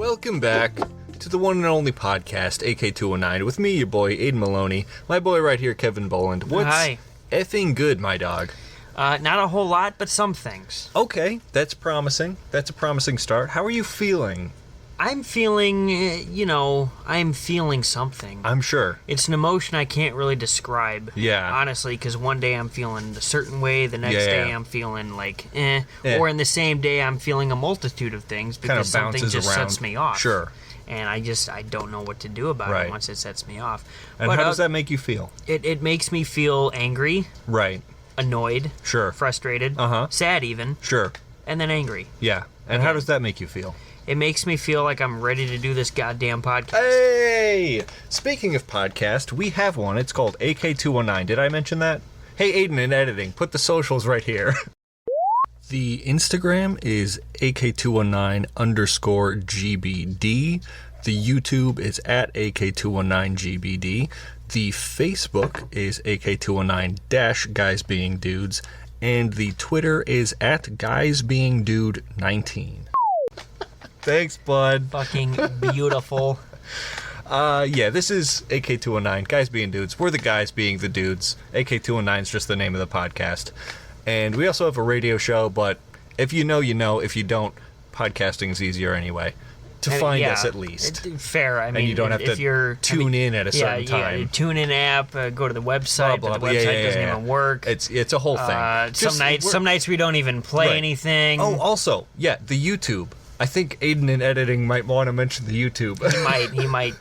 Welcome back to the one and only podcast, AK209, with me, your boy, Aidan Maloney, my boy right here, Kevan Boland. What's Hi. effing good, my dog? Not a whole lot, but some things. Okay, that's promising. That's a promising start. How are you feeling? I'm feeling, I'm feeling something. I'm sure. It's an emotion I can't really describe. Yeah. Honestly, because one day I'm feeling a certain way, the next day I'm feeling like, or in the same day I'm feeling a multitude of things because something just sets me off. Sure. And I don't know what to do about it once it sets me off. And how does that make you feel? It makes me feel angry. Right. Annoyed. Sure. Frustrated. Uh-huh. Sad even. Sure. And then angry. Yeah. And how does that make you feel? It makes me feel like I'm ready to do this goddamn podcast. Hey! Speaking of podcast, we have one. It's called AK209. Did I mention that? Hey, Aidan in editing, put the socials right here. The Instagram is AK219_GBD. The YouTube is at AK219GBD. The Facebook is AK219-GuysBeingDudes. And the Twitter is at GuysBeingDude19. Thanks, bud. Fucking beautiful. Yeah, this is AK209, Guys Being Dudes. We're the guys being the dudes. AK209 is just the name of the podcast. And we also have a radio show, but if you know, you know. If you don't, podcasting is easier anyway. To find us, at least. Fair. I mean, and you don't have to tune in at a certain time. Yeah, tune in app, go to the website, but the website doesn't even work. It's a whole thing. Some nights we don't even play anything. Oh, also, yeah, the YouTube. I think Aidan in editing might want to mention the YouTube. He might.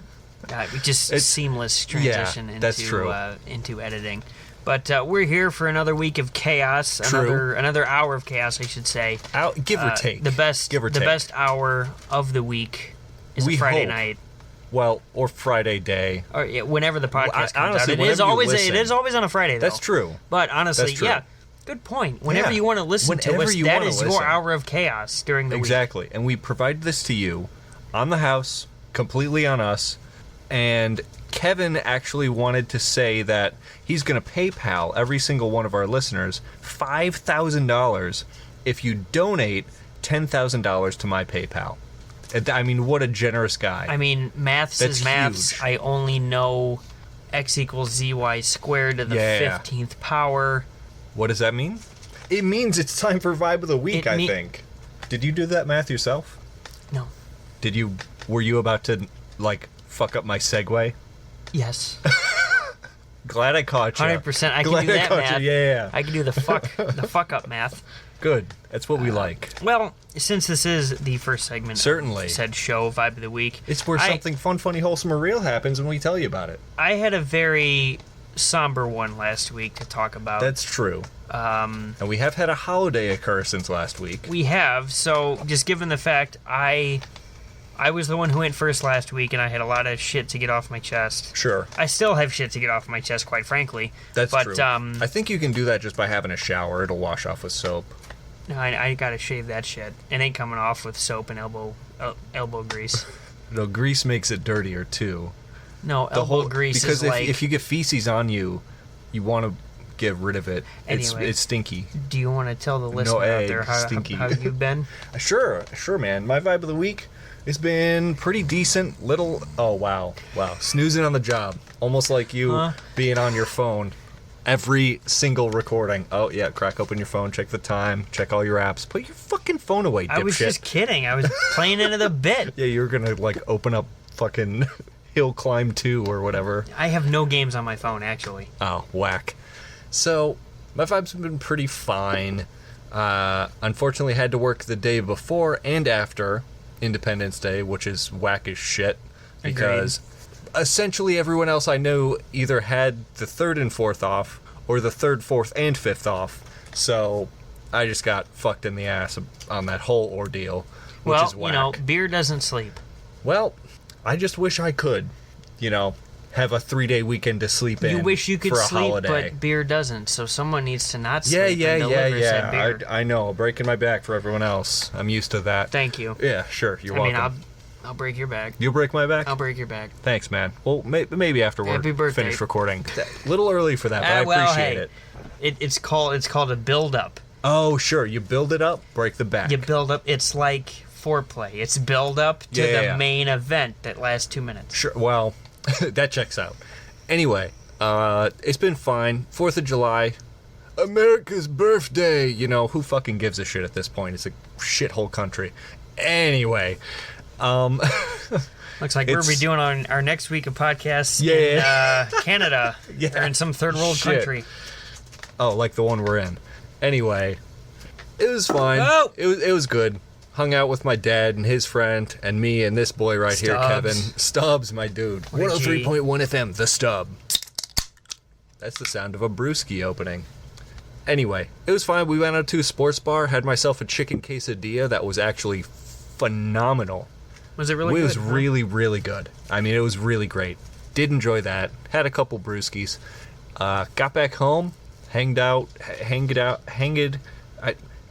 Just seamless transition into editing. But we're here for another week of chaos. Another hour of chaos, I should say. Give or take. The best hour of the week is a Friday night. Well, or Friday day. Or whenever the podcast comes honestly, out. It is always on a Friday, though. That's true. But honestly, good point. Whenever you want to listen to us, that is your hour of chaos during the week. Exactly. And we provide this to you on the house, completely on us. And Kevan actually wanted to say that he's going to PayPal every single one of our listeners $5,000 if you donate $10,000 to my PayPal. I mean, what a generous guy. I mean, maths is maths. I only know x equals zy squared to the 15th power. What does that mean? It means it's time for Vibe of the Week, I think. Did you do that math yourself? No. Were you about to, fuck up my segue? Yes. Glad I caught you. 100%. I can do that math. Yeah. I can do the fuck up math. Good. That's what we like. Well, since this is the first segment Certainly. of said show, Vibe of the Week. It's where something fun, funny, wholesome, or real happens and we tell you about it. I had a very somber one last week to talk about. That's true. And we have had a holiday occur since last week. We have. So, just given the fact I was the one who went first last week, and I had a lot of shit to get off my chest. Sure. I still have shit to get off my chest, quite frankly. That's true. I think you can do that just by having a shower. It'll wash off with soap. No, I gotta shave that shit. It ain't coming off with soap and elbow grease. No, grease makes it dirtier, too. No, elbow grease because is like... if you get feces on you, you want to get rid of it. Anyway, it's stinky. Do you want to tell the listener out there how you've been? Sure, man. My Vibe of the Week has been pretty decent. Oh, wow. Snoozing on the job. Almost like you being on your phone every single recording. Oh, yeah, crack open your phone, check the time, check all your apps. Put your fucking phone away, dipshit. I was just kidding. I was playing into the bit. Yeah, you were going to, open up fucking Hill Climb 2 or whatever. I have no games on my phone, actually. Oh, whack. So, my vibes have been pretty fine. Unfortunately, had to work the day before and after Independence Day, which is whack as shit. Because essentially everyone else I know either had the 3rd and 4th off, or the 3rd, 4th, and 5th off. So, I just got fucked in the ass on that whole ordeal, which is whack. Beer doesn't sleep. Well, I just wish I could, have a 3-day weekend to sleep in. You wish you could for a sleep, holiday. but beer doesn't. So someone needs to not sleep and deliver said beer. I know, breaking my back for everyone else. I'm used to that. Thank you. Yeah, sure. You're welcome. I'll break your back. You'll break my back? I'll break your back. Thanks, man. Well, maybe after we're finished recording. A little early for that, but I appreciate it. It's called a build-up. Oh, sure. You build it up, break the back. You build up. It's like foreplay. It's build up to the main event that lasts 2 minutes. Sure. Well, that checks out. Anyway, it's been fine. 4th of July, America's birthday. You know, who fucking gives a shit at this point? It's a shithole country. Anyway, looks like we'll be doing on our next week of podcasts in Canada or in some third world country. Oh, like the one we're in. Anyway, it was fine. Oh! It was good. Hung out with my dad and his friend and me and this boy right here, Kevin. Stubbs, my dude. 103.1 FM, The Stub. That's the sound of a brewski opening. Anyway, it was fine. We went out to a sports bar, had myself a chicken quesadilla that was actually phenomenal. Was it really good? It was really, really good. I mean, it was really great. Did enjoy that. Had a couple brewskis. Got back home, I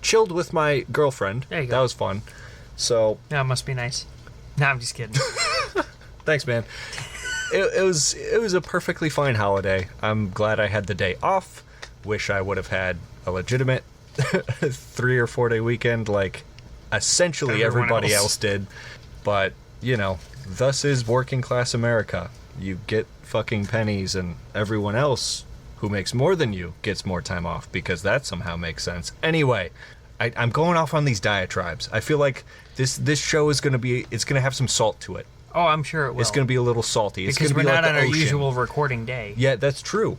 chilled with my girlfriend. There you go. That was fun. So that must be nice. No, I'm just kidding. Thanks, man. It was a perfectly fine holiday. I'm glad I had the day off. Wish I would have had a legitimate 3 or 4 day weekend like essentially everybody else did. But, you know, thus is working class America. You get fucking pennies and everyone else who makes more than you gets more time off because that somehow makes sense. Anyway, I'm going off on these diatribes. I feel like this show is going to have some salt to it. Oh, I'm sure it will. It's going to be a little salty. Because we're not on our usual recording day. Yeah, that's true.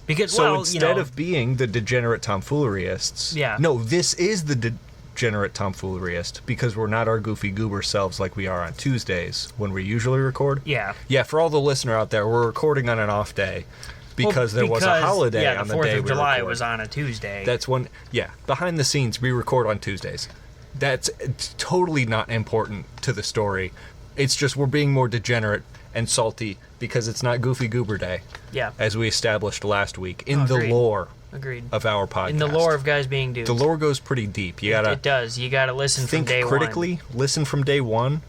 Because, so instead of being the degenerate tomfoolerists, no, this is the degenerate tomfooleryist because we're not our goofy goober selves like we are on Tuesdays when we usually record. Yeah. Yeah, for all the listener out there, we're recording on an off day. Because there was a holiday on the day we record. the 4th of July was on a Tuesday. That's when, behind the scenes, we record on Tuesdays. That's totally not important to the story. It's just we're being more degenerate and salty because it's not Goofy Goober Day. Yeah. As we established last week in the lore of our podcast. In the lore of guys being dudes. The lore goes pretty deep. It does. You gotta listen from day one. Think critically, listen from day one.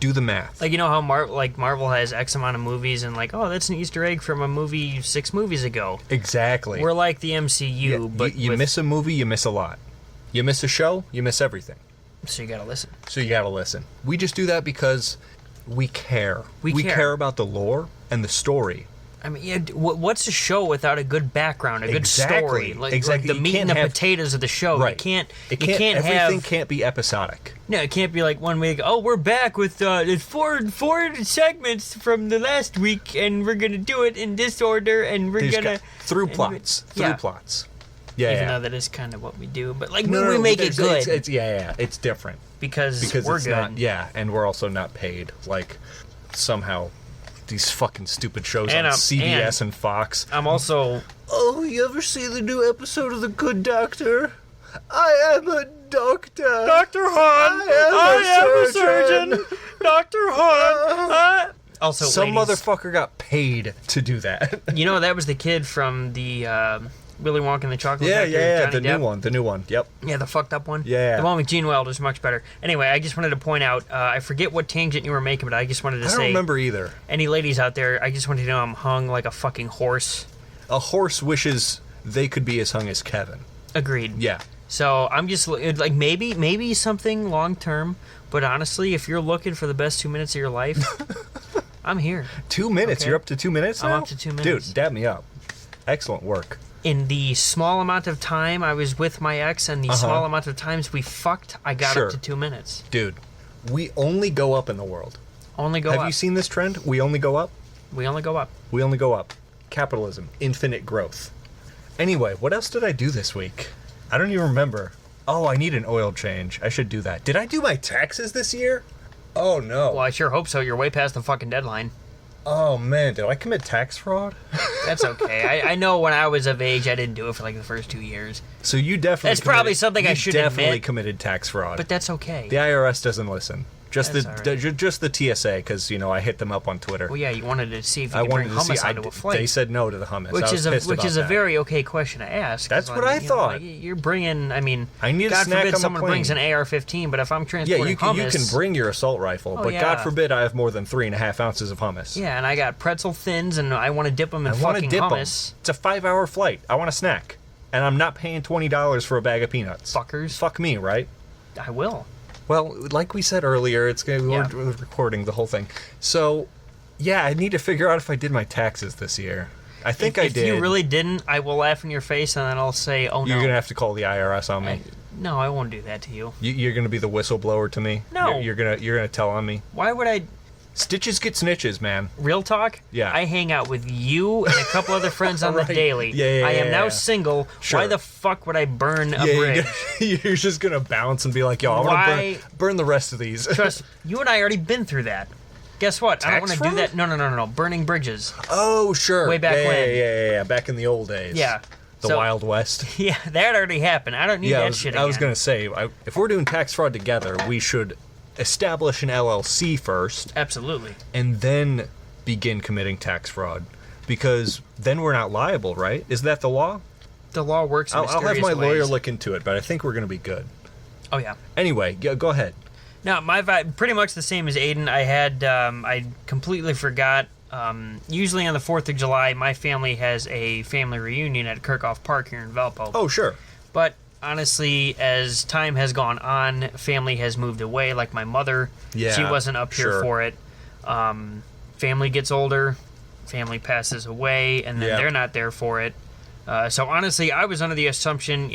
Do the math. Like, you know how Marvel has X amount of movies and that's an Easter egg from a movie 6 movies ago. Exactly. We're like the MCU, but you miss a movie, you miss a lot. You miss a show, you miss everything. So you gotta listen. We just do that because we care. We care about the lore and the story. I mean, what's a show without a good background, a good story? Like the meat and the potatoes of the show. Right. Everything can't be episodic. No, it can't be like 1 week. Oh, we're back with four segments from the last week, and we're gonna do it in this order, and we're gonna through plots. Yeah, even though that is kind of what we do, but we make it good. It's different because we're it's good. Not, and we're also not paid like somehow. These fucking stupid shows on CBS and Fox. I'm also... Oh, you ever see the new episode of The Good Doctor? I am a doctor. Dr. Han. I am a surgeon. Dr. Han. Also, some motherfucker got paid to do that. You know, that was the kid from the Willy Wonka and the Chocolate Factory. Yeah, the new one. Yep. Yeah, the fucked up one. Yeah. The one with Gene Wilder is much better. Anyway, I just wanted to point out, I forget what tangent you were making, but I just wanted to say... I don't remember either. Any ladies out there, I just wanted to know I'm hung like a fucking horse. A horse wishes they could be as hung as Kevan. Agreed. Yeah. So I'm just like maybe something long term, but honestly, if you're looking for the best 2 minutes of your life, I'm here. 2 minutes? Okay. You're up to 2 minutes now? I'm up to 2 minutes. Dude, dab me up. Excellent work. In the small amount of time I was with my ex and the small amount of times we fucked, I got up to 2 minutes. Dude, we only go up in the world. Only go up. Have you seen this trend? We only go up? We only go up. We only go up. Capitalism. Infinite growth. Anyway, what else did I do this week? I don't even remember. Oh, I need an oil change. I should do that. Did I do my taxes this year? Oh, no. Well, I sure hope so. You're way past the fucking deadline. Oh, man. Did I commit tax fraud? That's okay. I know when I was of age, I didn't do it for like the first 2 years. So you definitely... That's probably something I should admit. You definitely committed tax fraud. But that's okay. The IRS doesn't listen. Just the TSA, because, I hit them up on Twitter. Well, yeah, you wanted to see if you could bring hummus onto a flight. They said no to the hummus. Which is a very okay question to ask. That's what I thought. You're bringing, I need God forbid someone brings an AR-15, but if I'm transporting hummus... Yeah, you can bring your assault rifle, but God forbid I have more than 3.5 ounces of hummus. Yeah, and I got pretzel thins, and I want to dip them in fucking hummus. It's a 5-hour flight. I want a snack. And I'm not paying $20 for a bag of peanuts. Fuckers. Fuck me, right? I will. Well, like we said earlier, we're recording the whole thing. So, yeah, I need to figure out if I did my taxes this year. I think I did. If you really didn't, I will laugh in your face, and then I'll say, oh, no. You're going to have to call the IRS on me. No, I won't do that to you. You're going to be the whistleblower to me? No. You're gonna tell on me? Why would I... Stitches get snitches, man. Real talk? Yeah. I hang out with you and a couple other friends on the daily. Yeah, I am now single. Sure. Why the fuck would I burn a bridge? You're just going to bounce and be like, yo, I want to burn the rest of these. Trust, you and I already been through that. Guess what? I don't want to do that. No. Burning bridges. Oh, sure. Way back when. Yeah. Back in the old days. Yeah. The Wild West. Yeah, that already happened. I don't need that shit again. I was going to say, if we're doing tax fraud together, we should establish an LLC first. Absolutely. And then begin committing tax fraud. Because then we're not liable, right? Is that the law? The law works in mysterious ways. I'll have my lawyer look into it, but I think we're going to be good. Oh, yeah. Anyway, go ahead. No, my vibe, pretty much the same as Aidan. I completely forgot. Usually on the 4th of July, my family has a family reunion at Kirkhoff Park here in Valpo. Oh, sure. But honestly, as time has gone on, family has moved away. Like my mother, she wasn't up here for it. Family gets older, family passes away, and then they're not there for it. So honestly, I was under the assumption,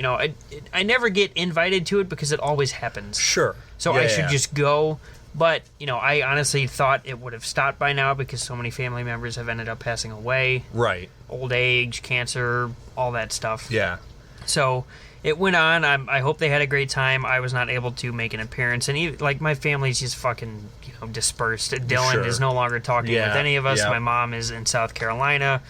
I never get invited to it because it always happens. Sure. So I should just go. But, I honestly thought it would have stopped by now because so many family members have ended up passing away. Right. Old age, cancer, all that stuff. Yeah. So it went on. I hope they had a great time. I was not able to make an appearance. And even, my family's just fucking, dispersed. Dylan is no longer talking with any of us. Yeah. My mom is in South Carolina.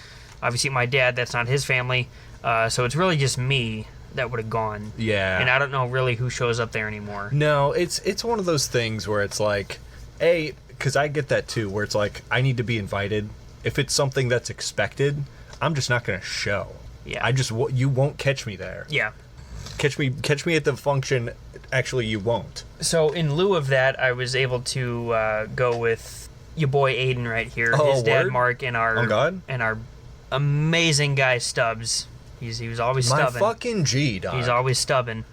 Obviously, my dad, that's not his family. So it's really just me that would have gone. Yeah. And I don't know really who shows up there anymore. No, it's one of those things where it's like, because I get that too, where it's like, I need to be invited. If it's something that's expected, I'm just not going to show. Yeah. You won't catch me there. Yeah. Catch me at the function. Actually, you won't. So in lieu of that, I was able to go with your boy Aidan right here, his dad Mark, and our amazing guy Stubbs. He was always stubborn. My fucking G, dog. He's always stubborn.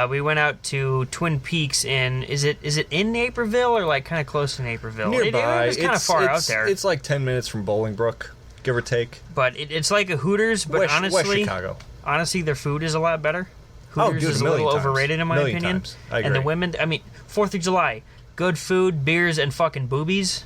We went out to Twin Peaks in is it in Naperville or kind of close to Naperville? Nearby. It was kind of far out there. It's like 10 minutes from Bolingbrook, give or take. But it's like a Hooters, but West Chicago. Honestly, their food is a lot better. Hooters is a little overrated in my opinion. I agree. And the women, 4th of July, good food, beers, and fucking boobies.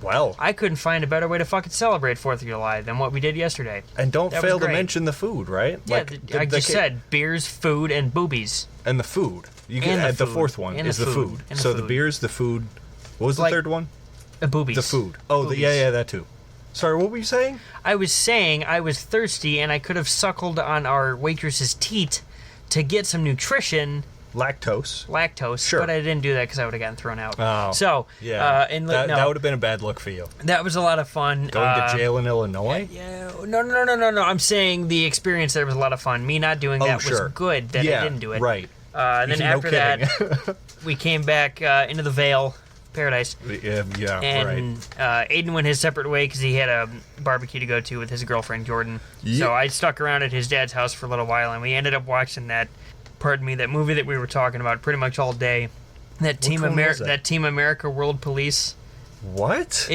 Well, I couldn't find a better way to fucking celebrate 4th of July than what we did yesterday. And don't fail to mention the food, right? Yeah, I just said beers, food, and boobies. And the food. You can add the fourth one is the food. So the beers, the food. What was the third one? Boobies. The food. Oh, yeah, that too. Sorry, what were you saying? I was saying I was thirsty and I could have suckled on our waitress's teat to get some nutrition. Lactose, sure. But I didn't do that because I would have gotten thrown out. Oh, so yeah, that would have been a bad look for you. That was a lot of fun. Going to jail in Illinois? Yeah, no. I'm saying the experience there was a lot of fun. Me not doing that was good. That I didn't do it. Right. And then after that, we came back into the Vale, Paradise. Yeah, and Aidan went his separate way because he had a barbecue to go to with his girlfriend Jordan. Yep. So I stuck around at his dad's house for a little while, and we ended up watching that movie that we were talking about pretty much all day. That Team America World Police. What?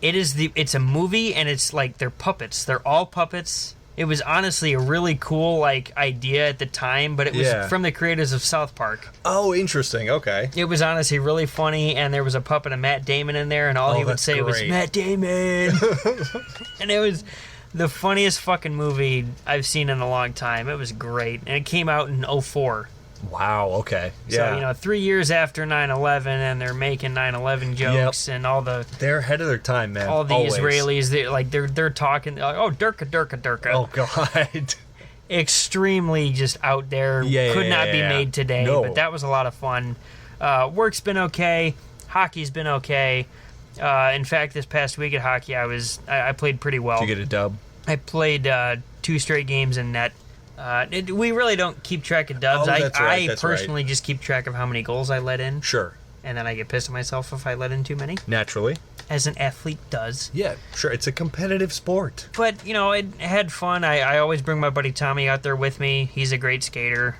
It's a movie and it's like they're puppets. They're all puppets. It was honestly a really cool idea at the time, but it was from the creators of South Park. Oh, interesting. Okay. It was honestly really funny, and there was a puppet of Matt Damon in there, and all he would say was Matt Damon. And it was the funniest fucking movie I've seen in a long time. It was great. And it came out in 2004. Wow, okay. Yeah. So, 3 years after 9/11, and they're making 9/11 jokes and all the... They're ahead of their time, man. All the Always. Israelis, they're talking, Durka. Oh, God. Extremely just out there. Could not be made today. No. But that was a lot of fun. Work's been okay. Hockey's been okay. In fact, this past week at hockey, I played pretty well. Did you get a dub? I played 2 straight games in net. We really don't keep track of dubs. Oh, that's right. I personally just keep track of how many goals I let in. Sure. and then I get pissed at myself if I let in too many. Naturally. As an athlete does. Yeah, sure. It's a competitive sport. But, you know, I had fun. I always bring my buddy Tommy out there with me. He's a great skater.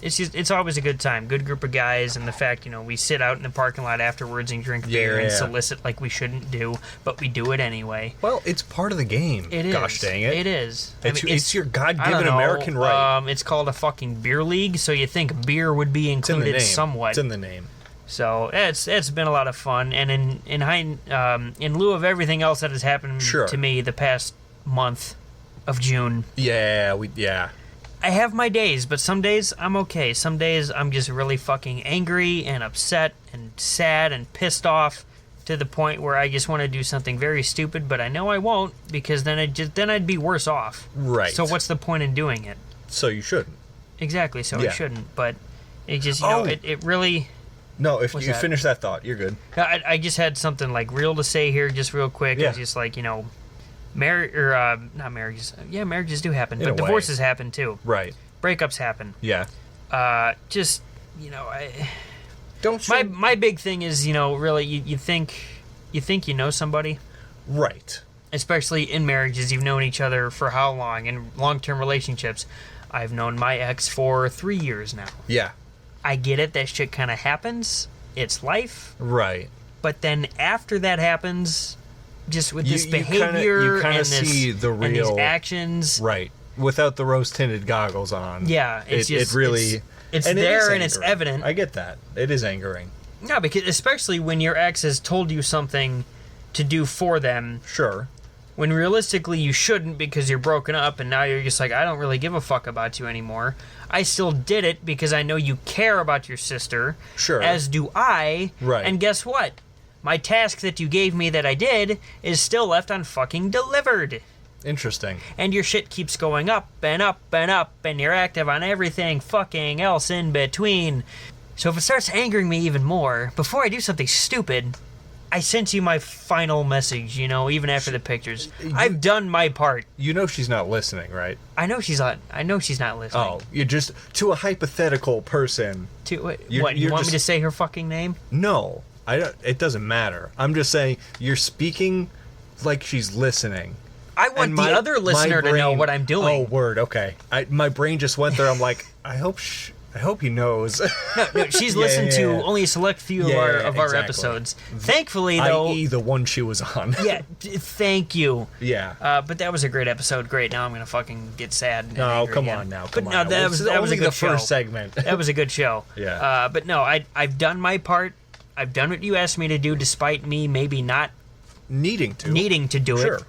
It's always a good time. Good group of guys. And the fact, you know, we sit out in the parking lot afterwards and drink beer and solicit like we shouldn't do, but we do it anyway. Well, it's part of the game. It is. Gosh dang it. It is. It's your God-given American right. It's called a fucking beer league, so you think beer would be included somewhat. It's in the name. So it's been a lot of fun, and in lieu of everything else that has happened to me the past month of June. Yeah. I have my days, but some days I'm okay. Some days I'm just really fucking angry and upset and sad and pissed off to the point where I just want to do something very stupid, but I know I won't because then I'd be worse off. Right. So what's the point in doing it? So you shouldn't. Exactly. So I shouldn't. But it just it really. No, if you finish that thought, you're good. I just had something like real to say here, just real quick. Yeah. It's just like, you know, not marriages. Yeah, marriages do happen, but divorces happen too. Right. Breakups happen. Yeah. Just, you know, my big thing is, you know, really, you think you know somebody, right? Especially in marriages, you've known each other for how long? In long-term relationships, I've known my ex for 3 years now. Yeah. I get it, that shit kind of happens. It's life. Right. But then after that happens, just with this behavior and these actions. Right. Without the rose-tinted goggles on. Yeah. It's there and it's evident. I get that. It is angering. No, because especially when your ex has told you something to do for them. Sure. When realistically you shouldn't because you're broken up and now you're just like, I don't really give a fuck about you anymore. I still did it because I know you care about your sister. Sure. As do I. Right. And guess what? My task that you gave me that I did is still left unfucking delivered. Interesting. And your shit keeps going up and up and up and you're active on everything fucking else in between. So if it starts angering me even more, before I do something stupid, I sent you my final message, you know, even after the pictures. I've done my part. You know she's not listening, right? I know she's not listening. Oh, you're just to a hypothetical person. You want me to say her fucking name? No, I don't. It doesn't matter. I'm just saying you're speaking like she's listening. I want the other listener to know what I'm doing. Oh, word. Okay. My brain just went there. I'm like, I hope he knows. No, she's listened to only a select few of our episodes. Thankfully, though, i.e. the one she was on. Yeah, thank you. Yeah. But that was a great episode. Great. Now I'm gonna fucking get sad. And no, come again. On now. But no, that was a good show. First segment. That was a good show. Yeah. But no, I've done my part. I've done what you asked me to do, despite me maybe not needing to do it.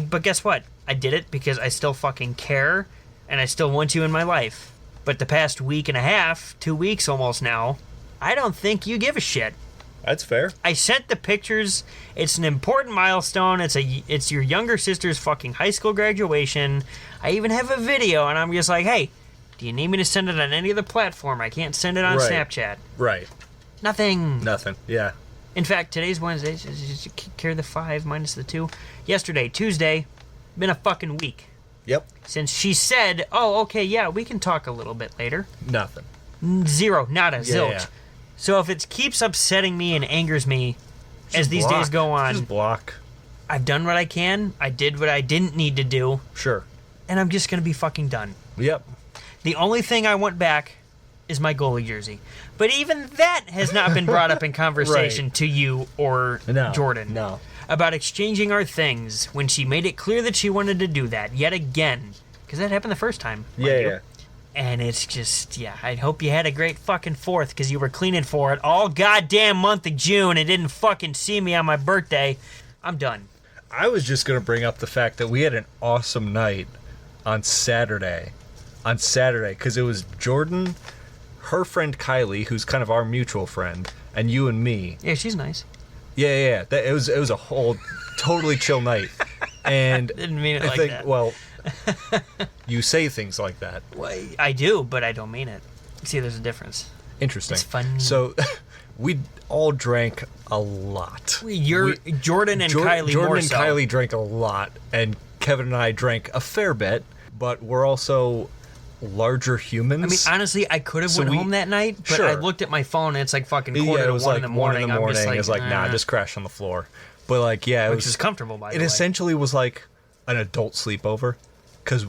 But guess what? I did it because I still fucking care, and I still want you in my life. But the past week and a half, 2 weeks almost now, I don't think you give a shit. That's fair. I sent the pictures. It's an important milestone. It's your younger sister's fucking high school graduation. I even have a video, and I'm just like, hey, do you need me to send it on any other platform? I can't send it on Snapchat. Right. Nothing. Yeah. In fact, today's Wednesday. Carry the 5 minus the 2. Yesterday, Tuesday, been a fucking week. Yep. Since she said, oh, okay, yeah, we can talk a little bit later. Nothing. Zero. Nada. Zilch. Yeah. So if it keeps upsetting me and angers me as these days go on... Just block. I've done what I can. I did what I didn't need to do. Sure. And I'm just going to be fucking done. Yep. The only thing I want back is my goalie jersey. But even that has not been brought up in conversation to you or Jordan. No. About exchanging our things when she made it clear that she wanted to do that yet again. Because that happened the first time. Yeah. And it's just, I hope you had a great fucking 4th because you were cleaning for it all goddamn month of June and didn't fucking see me on my birthday. I'm done. I was just going to bring up the fact that we had an awesome night on Saturday. Because it was Jordan, her friend Kylie, who's kind of our mutual friend, and you and me. Yeah, she's nice. Yeah. It was a whole totally chill night, and didn't mean it like that. Well, you say things like that. Well, I do, but I don't mean it. See, there's a difference. Interesting. It's fun. So, we all drank a lot. Jordan and Kylie. Jordan and Kylie drank a lot, and Kevin and I drank a fair bit. But we're also larger humans. I mean, honestly, I could have went home that night, but I looked at my phone and it's like fucking quarter to 1 in the morning. I'm just like, nah, just crash on the floor. But like, yeah, which is comfortable, by the way. It essentially was like an adult sleepover because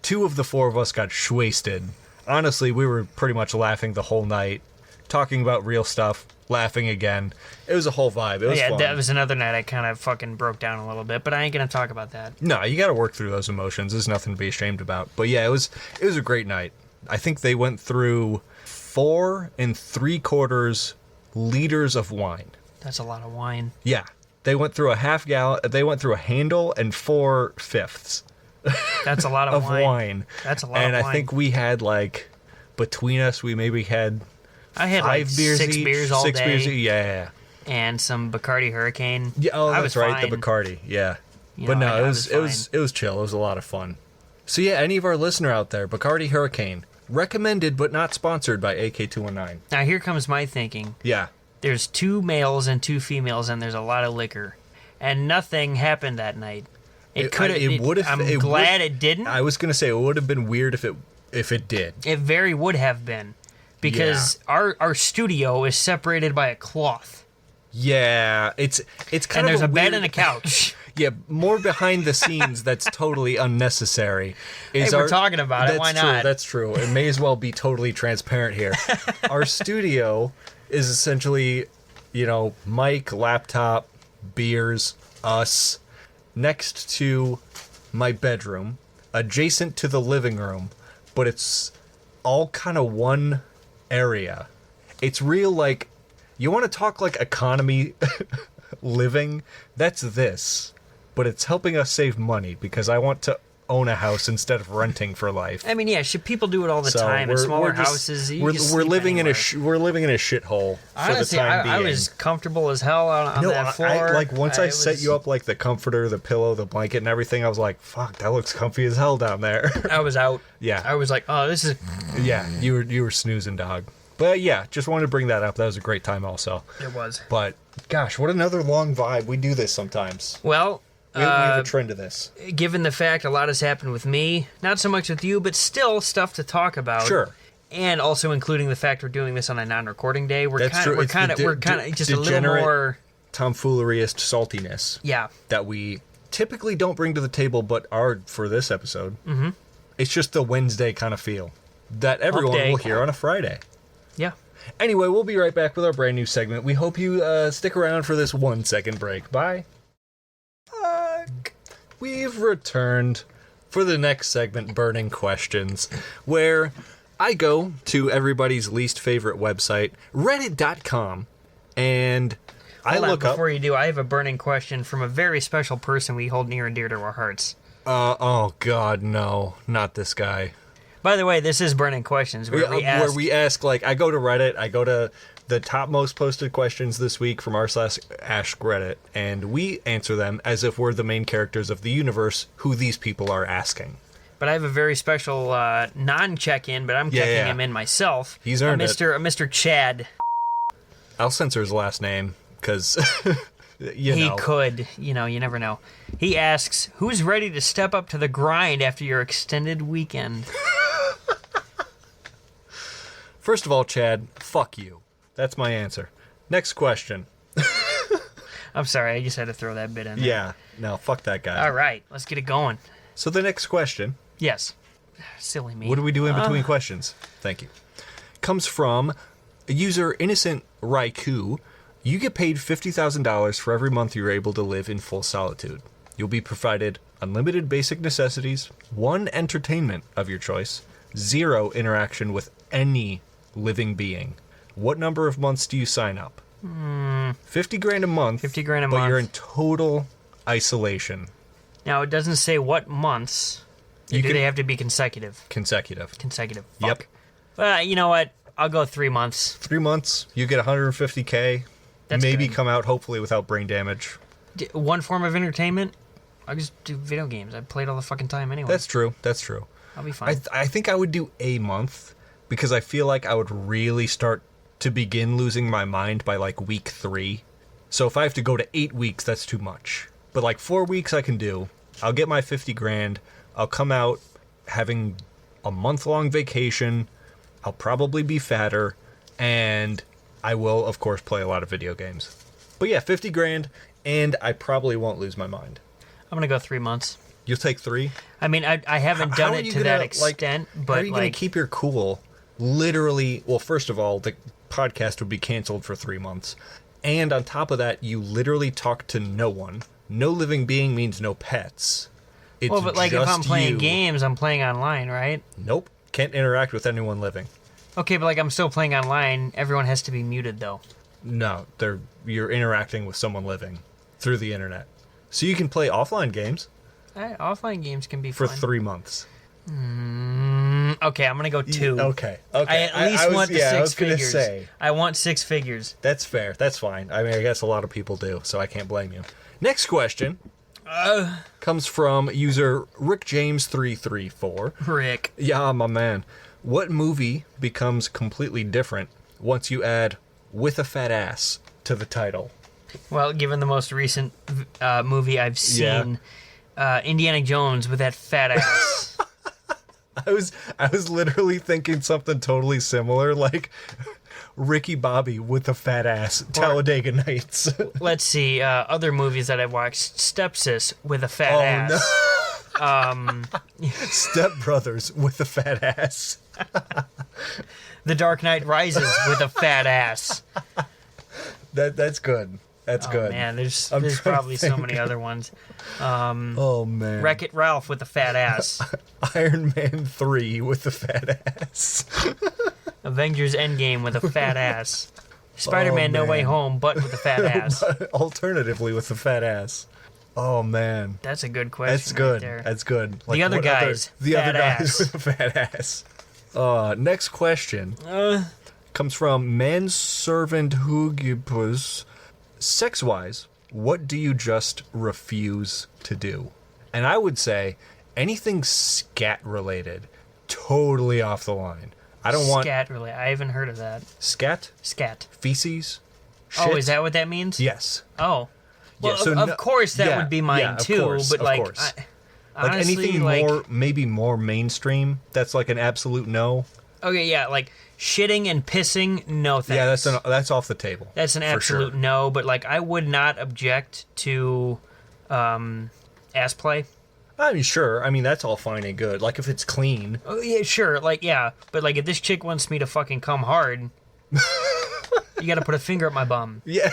two of the four of us got wasted. Honestly, we were pretty much laughing the whole night, talking about real stuff, laughing again. It was a whole vibe. It was fun. That was another night I kind of fucking broke down a little bit, but I ain't gonna talk about that. No, you got to work through those emotions. There's nothing to be ashamed about. But yeah, it was a great night. I think they went through 4 3/4 liters of wine. That's a lot of wine. Yeah, they went through a half gallon. They went through a handle and 4/5. That's a lot of wine. That's a lot of wine. And I think we had between us, we maybe had. I had 5 beers 6 each, beers all 6 day. Beers, yeah. And some Bacardi Hurricane. Yeah, that's right, the Bacardi. Yeah, but no, it was chill. It was a lot of fun. So yeah, any of our listener out there, Bacardi Hurricane, recommended but not sponsored by AK219. Now here comes my thinking. Yeah, there's 2 males and 2 females, and there's a lot of liquor, and nothing happened that night. It could have. It would have. I'm glad it didn't. I was gonna say it would have been weird if it did. It very would have been. Because our studio is separated by a cloth. Yeah, it's kind and of there's a weird... bed and a couch. Yeah, more behind the scenes that's totally unnecessary. We're talking about it. Why not? That's true. It may as well be totally transparent here. Our studio is essentially, mic, laptop, beers, us, next to my bedroom, adjacent to the living room, but it's all kind of one area. It's real, you want to talk economy living, that's this, but it's helping us save money because I want to own a house instead of renting for life. I mean, yeah, people do it all the time in smaller houses. We're living in a shithole for the time being. I was comfortable as hell on that floor. Once I set you up the comforter, the pillow, the blanket, and everything, I was like, "Fuck, that looks comfy as hell down there." I was out. Yeah, I was like, "Oh, this is." Yeah, you were snoozing, dog. But yeah, just wanted to bring that up. That was a great time, also. It was. But gosh, what another long vibe. We do this sometimes. Well. We have a trend to this. Given the fact a lot has happened with me, not so much with you, but still stuff to talk about. Sure. And also including the fact we're doing this on a non-recording day, we're kind of just a little more tomfooleryist saltiness. Yeah. That we typically don't bring to the table, but are for this episode. Mm-hmm. It's just the Wednesday kind of feel that everyone will hear on a Friday. Yeah. Anyway, we'll be right back with our brand new segment. We hope you stick around for this 1 second break. Bye. We've returned for the next segment, Burning Questions, where I go to everybody's least favorite website, reddit.com, and I look up... Before you do, I have a burning question from a very special person we hold near and dear to our hearts. Oh, God, no. Not this guy. By the way, this is Burning Questions, where we ask, I go to Reddit, I go to the top most posted questions this week from r/Ask Reddit, and we answer them as if we're the main characters of the universe who these people are asking. But I have a very special non-check-in, but I'm checking him in myself. He's earned it. Mr. Chad. I'll censor his last name, because, He could. You never know. He asks, who's ready to step up to the grind after your extended weekend? First of all, Chad, fuck you. That's my answer. Next question. I'm sorry, I just had to throw that bit in there. Yeah, no, fuck that guy. All right, let's get it going. So the next question. Yes. Silly me. What do we do in between questions? Thank you. Comes from user Innocent Raikou. You get paid $50,000 for every month you're able to live in full solitude. You'll be provided unlimited basic necessities, 1 entertainment of your choice, 0 interaction with any living being. What number of months do you sign up? $50,000 a month. $50,000 a month. But you're in total isolation. Now, it doesn't say what months. Do they have to be consecutive? Consecutive. Fuck. Yep. You know what? I'll go 3 months. 3 months. You get $150K. That's maybe good. Come out, hopefully, without brain damage. 1 form of entertainment? I'll just do video games. I played all the fucking time anyway. That's true. I'll be fine. I think I would do a month, because I feel like I would really start to begin losing my mind by week 3. So if I have to go to 8 weeks, that's too much. But 4 weeks I can do. I'll get my $50,000. I'll come out having a month-long vacation. I'll probably be fatter, and I will, of course, play a lot of video games. But yeah, 50 grand, and I probably won't lose my mind. I'm gonna go 3 months. You'll take 3? I mean, I haven't done it to that extent, but how are you gonna keep your cool? Literally, well, first of all, the podcast would be canceled for 3 months, and on top of that, you literally talk to no one. No living being means no pets. It's well, but like if I'm playing you. games, I'm playing online, right? Nope, can't interact with anyone living. Okay, but like I'm still playing online. Everyone has to be muted, though. No, you're interacting with someone living through the internet. So you can play offline games. Offline games can be for fun. 3 months. Okay, I'm gonna go 2. Okay. I at least want the 6 figures. Say, I want 6 figures. That's fair. That's fine. I mean, I guess a lot of people do, so I can't blame you. Next question comes from user RickJames334. Rick. Yeah, my man. What movie becomes completely different once you add "with a fat ass" to the title? Well, given the most recent movie I've seen, Indiana Jones with that fat ass. I was literally thinking something totally similar, like Ricky Bobby with a fat ass, Talladega Nights. Let's see, other movies that I've watched. Stepsis with a fat ass. No. Step Brothers with a fat ass. The Dark Knight Rises with a fat ass. That's good. That's good. Man, there's probably so many other ones. Oh man. Wreck-It Ralph with a fat ass. Iron Man 3 with a fat ass. Avengers Endgame with a fat ass. Spider-Man No Way Home, but with a fat ass. Alternatively with a fat ass. Oh man. That's a good question. That's good. Right there. That's good. Like, the other guys. The other guys with a fat ass. Next question comes from Manservant Hugipus. Sex-wise, what do you just refuse to do? And I would say anything scat-related, totally off the line. I don't want... Scat-related. I haven't heard of that. Scat? Scat. Feces? Shit? Oh, is that what that means? Yes. Oh. Well, yeah, so of course that would be mine too, course, but like... Like honestly, anything more, maybe more mainstream, that's like an absolute no. Okay, yeah, like shitting and pissing, no thanks. Yeah, that's off the table. That's an absolute no, but like I would not object to ass play. I mean, sure. I mean, that's all fine and good. Like if it's clean. Oh yeah, sure. Like yeah, but like if this chick wants me to fucking come hard, you got to put a finger up my bum. Yeah.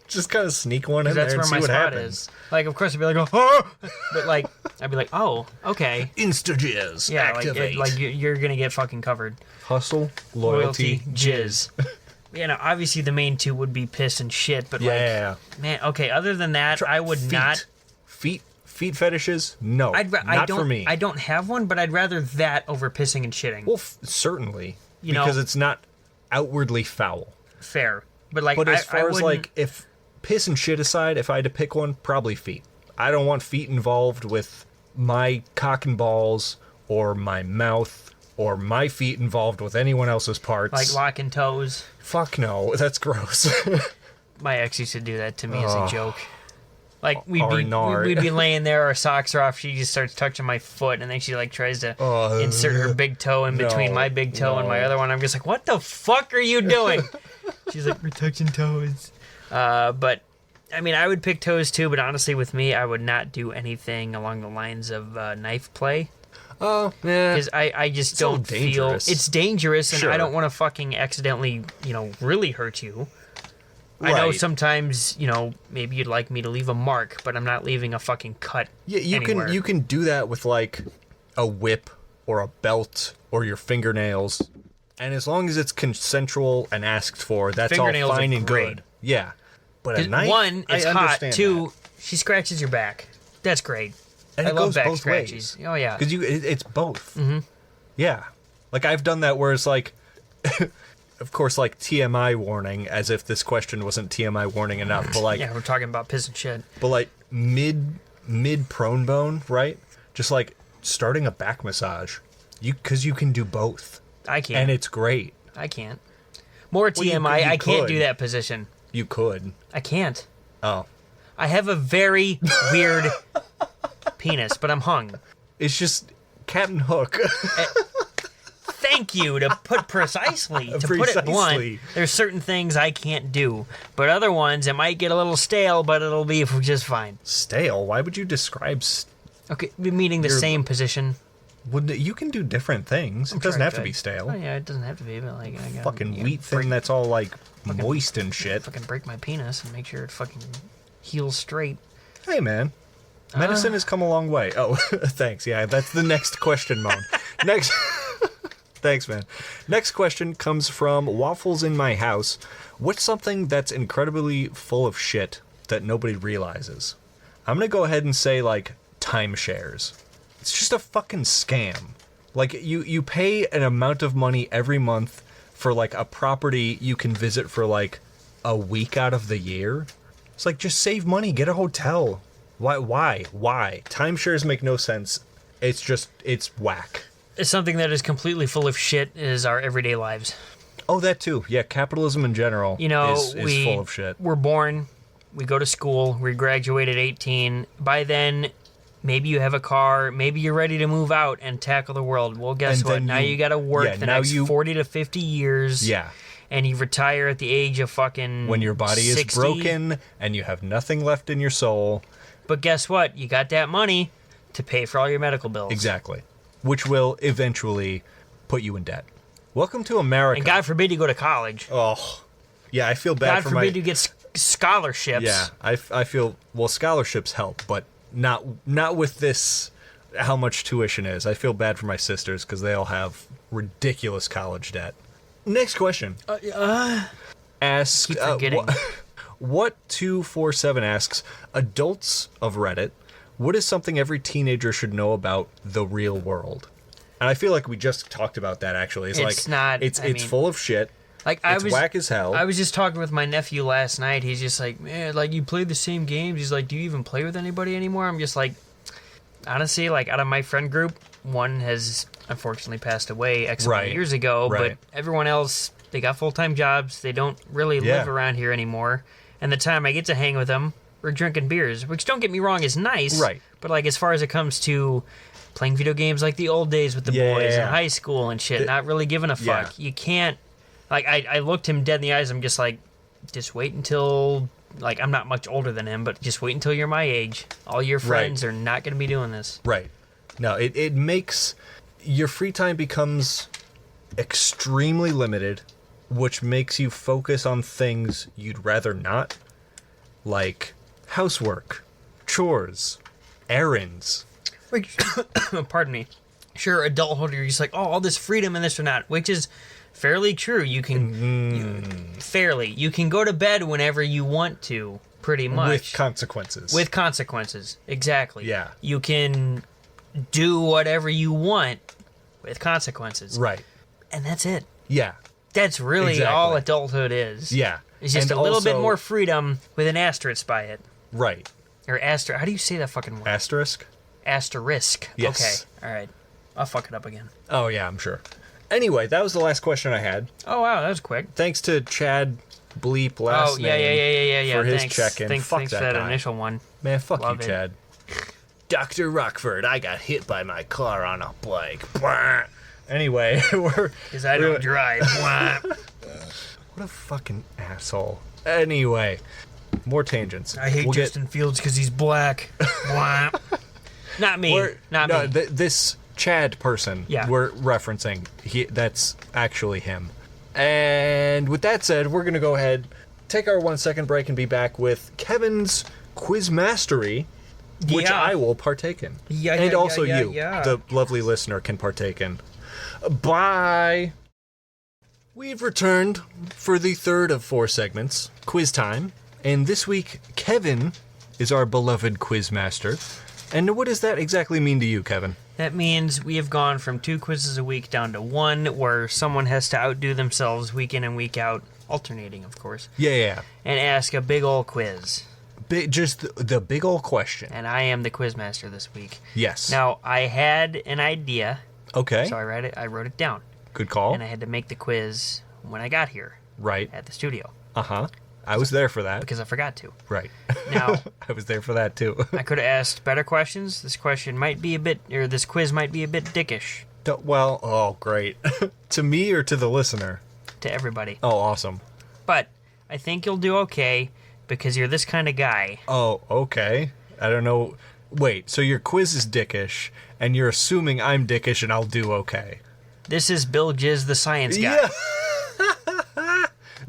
Just kind of sneak one in there and see what happens. Like, of course, I'd be like, oh! But, like, I'd be like, oh, okay. Insta-jizz, yeah, activate. Like you're going to get fucking covered. Hustle, loyalty, jizz. You know, obviously the main two would be piss and shit, but, man, okay, other than that, I would not... Feet fetishes? No, not for me. I don't have one, but I'd rather that over pissing and shitting. Well, certainly, because it's not outwardly foul. Fair. But, like, as far as, like, if... Piss and shit aside, if I had to pick one, probably feet. I don't want feet involved with my cock and balls or my mouth or my feet involved with anyone else's parts. Like locking toes. Fuck no, that's gross. My ex used to do that to me as a joke. Like we'd be laying there, our socks are off, she just starts touching my foot, and then she like tries to insert her big toe in between my big toe and my other one. I'm just like, what the fuck are you doing? She's like, we're touching toes. But I mean, I would pick toes too, but honestly with me, I would not do anything along the lines of knife play. Oh, yeah. Because I just don't feel... It's dangerous, and I don't want to fucking accidentally, really hurt you. Right. I know sometimes, maybe you'd like me to leave a mark, but I'm not leaving a fucking cut anywhere. You can do that with, like, a whip or a belt or your fingernails. And as long as it's consensual and asked for, that's all fine and good. Yeah. But a knife, one, it's hot. Two, she scratches your back. That's great. And I it love goes back both scratches. ways. Oh, yeah. Because it's both. Mm-hmm. Yeah. Like, I've done that where it's like... Of course, like, TMI warning, as if this question wasn't TMI warning enough, but like... Yeah, we're talking about piss and shit. But like, mid-prone bone, right? Just like, starting a back massage. Because you can do both. I can't. And it's great. I can't. More TMI, I can't do that position. You could. I can't. Oh. I have a very weird penis, but I'm hung. It's just Captain Hook. Thank you to put precisely. To put it blunt, there's certain things I can't do. But other ones, it might get a little stale, but it'll be just fine. Stale? Why would you describe... Okay, meaning the same position. You can do different things. It doesn't have to be stale. Oh, yeah, it doesn't have to be, but like... I got wheat thing that's all, like, moist and shit. Fucking break my penis and make sure it fucking heals straight. Hey, man. Medicine has come a long way. Oh, thanks. Yeah, that's the next question, Moan. Next... Thanks, man. Next question comes from Waffles in My House. What's something that's incredibly full of shit that nobody realizes? I'm going to go ahead and say, like, timeshares. It's just a fucking scam. Like, you pay an amount of money every month for, like, a property you can visit for, like, a week out of the year. It's like, just save money, get a hotel. Why? Timeshares make no sense. It's whack. Something that is completely full of shit is our everyday lives. Oh, that too. Yeah, capitalism in general is full of shit. We're born, we go to school, we graduate at 18. By then, maybe you have a car, maybe you're ready to move out and tackle the world. Well, guess what? Now you got to work the next 40 to 50 years. Yeah. And you retire at the age of fucking when your body 60. Is broken and you have nothing left in your soul. But guess what? You got that money to pay for all your medical bills. Exactly. Which will eventually put you in debt. Welcome to America. And God forbid you go to college. Oh, yeah, I feel bad God for my... God forbid you get scholarships. Yeah, I feel... Well, scholarships help, but not with this, how much tuition is. I feel bad for my sisters because they all have ridiculous college debt. Next question. Ask... Keep forgetting. What 247 asks, adults of Reddit... What is something every teenager should know about the real world? And I feel like we just talked about that, actually. It's full of shit. Like it's whack as hell. I was just talking with my nephew last night. He's just like, man, like, you play the same games. He's like, do you even play with anybody anymore? I'm just like, honestly, like, out of my friend group, one has unfortunately passed away X amount of years ago. But everyone else, they got full-time jobs. They don't really live around here anymore. And the time I get to hang with them, we're drinking beers, which, don't get me wrong, is nice. Right. But, like, as far as it comes to playing video games like the old days with the boys in high school and shit, not really giving a fuck. You can't... Like, I looked him dead in the eyes. I'm just like, just wait until... Like, I'm not much older than him, but just wait until you're my age. All your friends are not going to be doing this. Right. No, it makes... Your free time becomes extremely limited, which makes you focus on things you'd rather not. Like... housework, chores, errands. Like, pardon me. Sure, adulthood, you're just like, oh, all this freedom and this or not, which is fairly true. You can you can go to bed whenever you want to, pretty much. With consequences. With consequences, exactly. Yeah. You can do whatever you want with consequences. Right. And that's it. Yeah. That's really all adulthood is. Yeah. It's just a little bit more freedom with an asterisk by it. Right. Or how do you say that fucking word? Asterisk? Asterisk. Yes. Okay. All right. I'll fuck it up again. Oh, yeah, I'm sure. Anyway, that was the last question I had. Oh, wow, that was quick. Thanks to Chad Bleep last name for his check-in. Thanks for that initial one. Man, fuck you, Chad. Dr. Rockford, I got hit by my car on a bike. Anyway, because I don't drive. What a fucking asshole. Anyway, more tangents. I hate Justin Fields because he's black. Not me. Me. This Chad person we're referencing, that's actually him. And with that said, we're going to go ahead, take our 1 second break, and be back with Kevin's Quiz Mastery, which I will partake in. And also you, the lovely listener, can partake in. Bye! We've returned for the third of 4 segments, Quiz Time. And this week, Kevin is our beloved quiz master. And what does that exactly mean to you, Kevin? That means we have gone from 2 quizzes a week down to 1, where someone has to outdo themselves week in and week out, alternating, of course. Yeah. And ask a big ol' quiz. Just the big ol' question. And I am the quiz master this week. Yes. Now, I had an idea. Okay. So I wrote it down. Good call. And I had to make the quiz when I got here. Right. At the studio. Uh-huh. I was there for that. Because I forgot to. Right. Now, I was there for that, too. I could have asked better questions. This question might be this quiz might be a bit dickish. Well, oh, great. To me or to the listener? To everybody. Oh, awesome. But I think you'll do okay because you're this kind of guy. Oh, okay. I don't know. Wait, so your quiz is dickish, and you're assuming I'm dickish and I'll do okay. This is Bill Jizz the Science Guy. Yeah.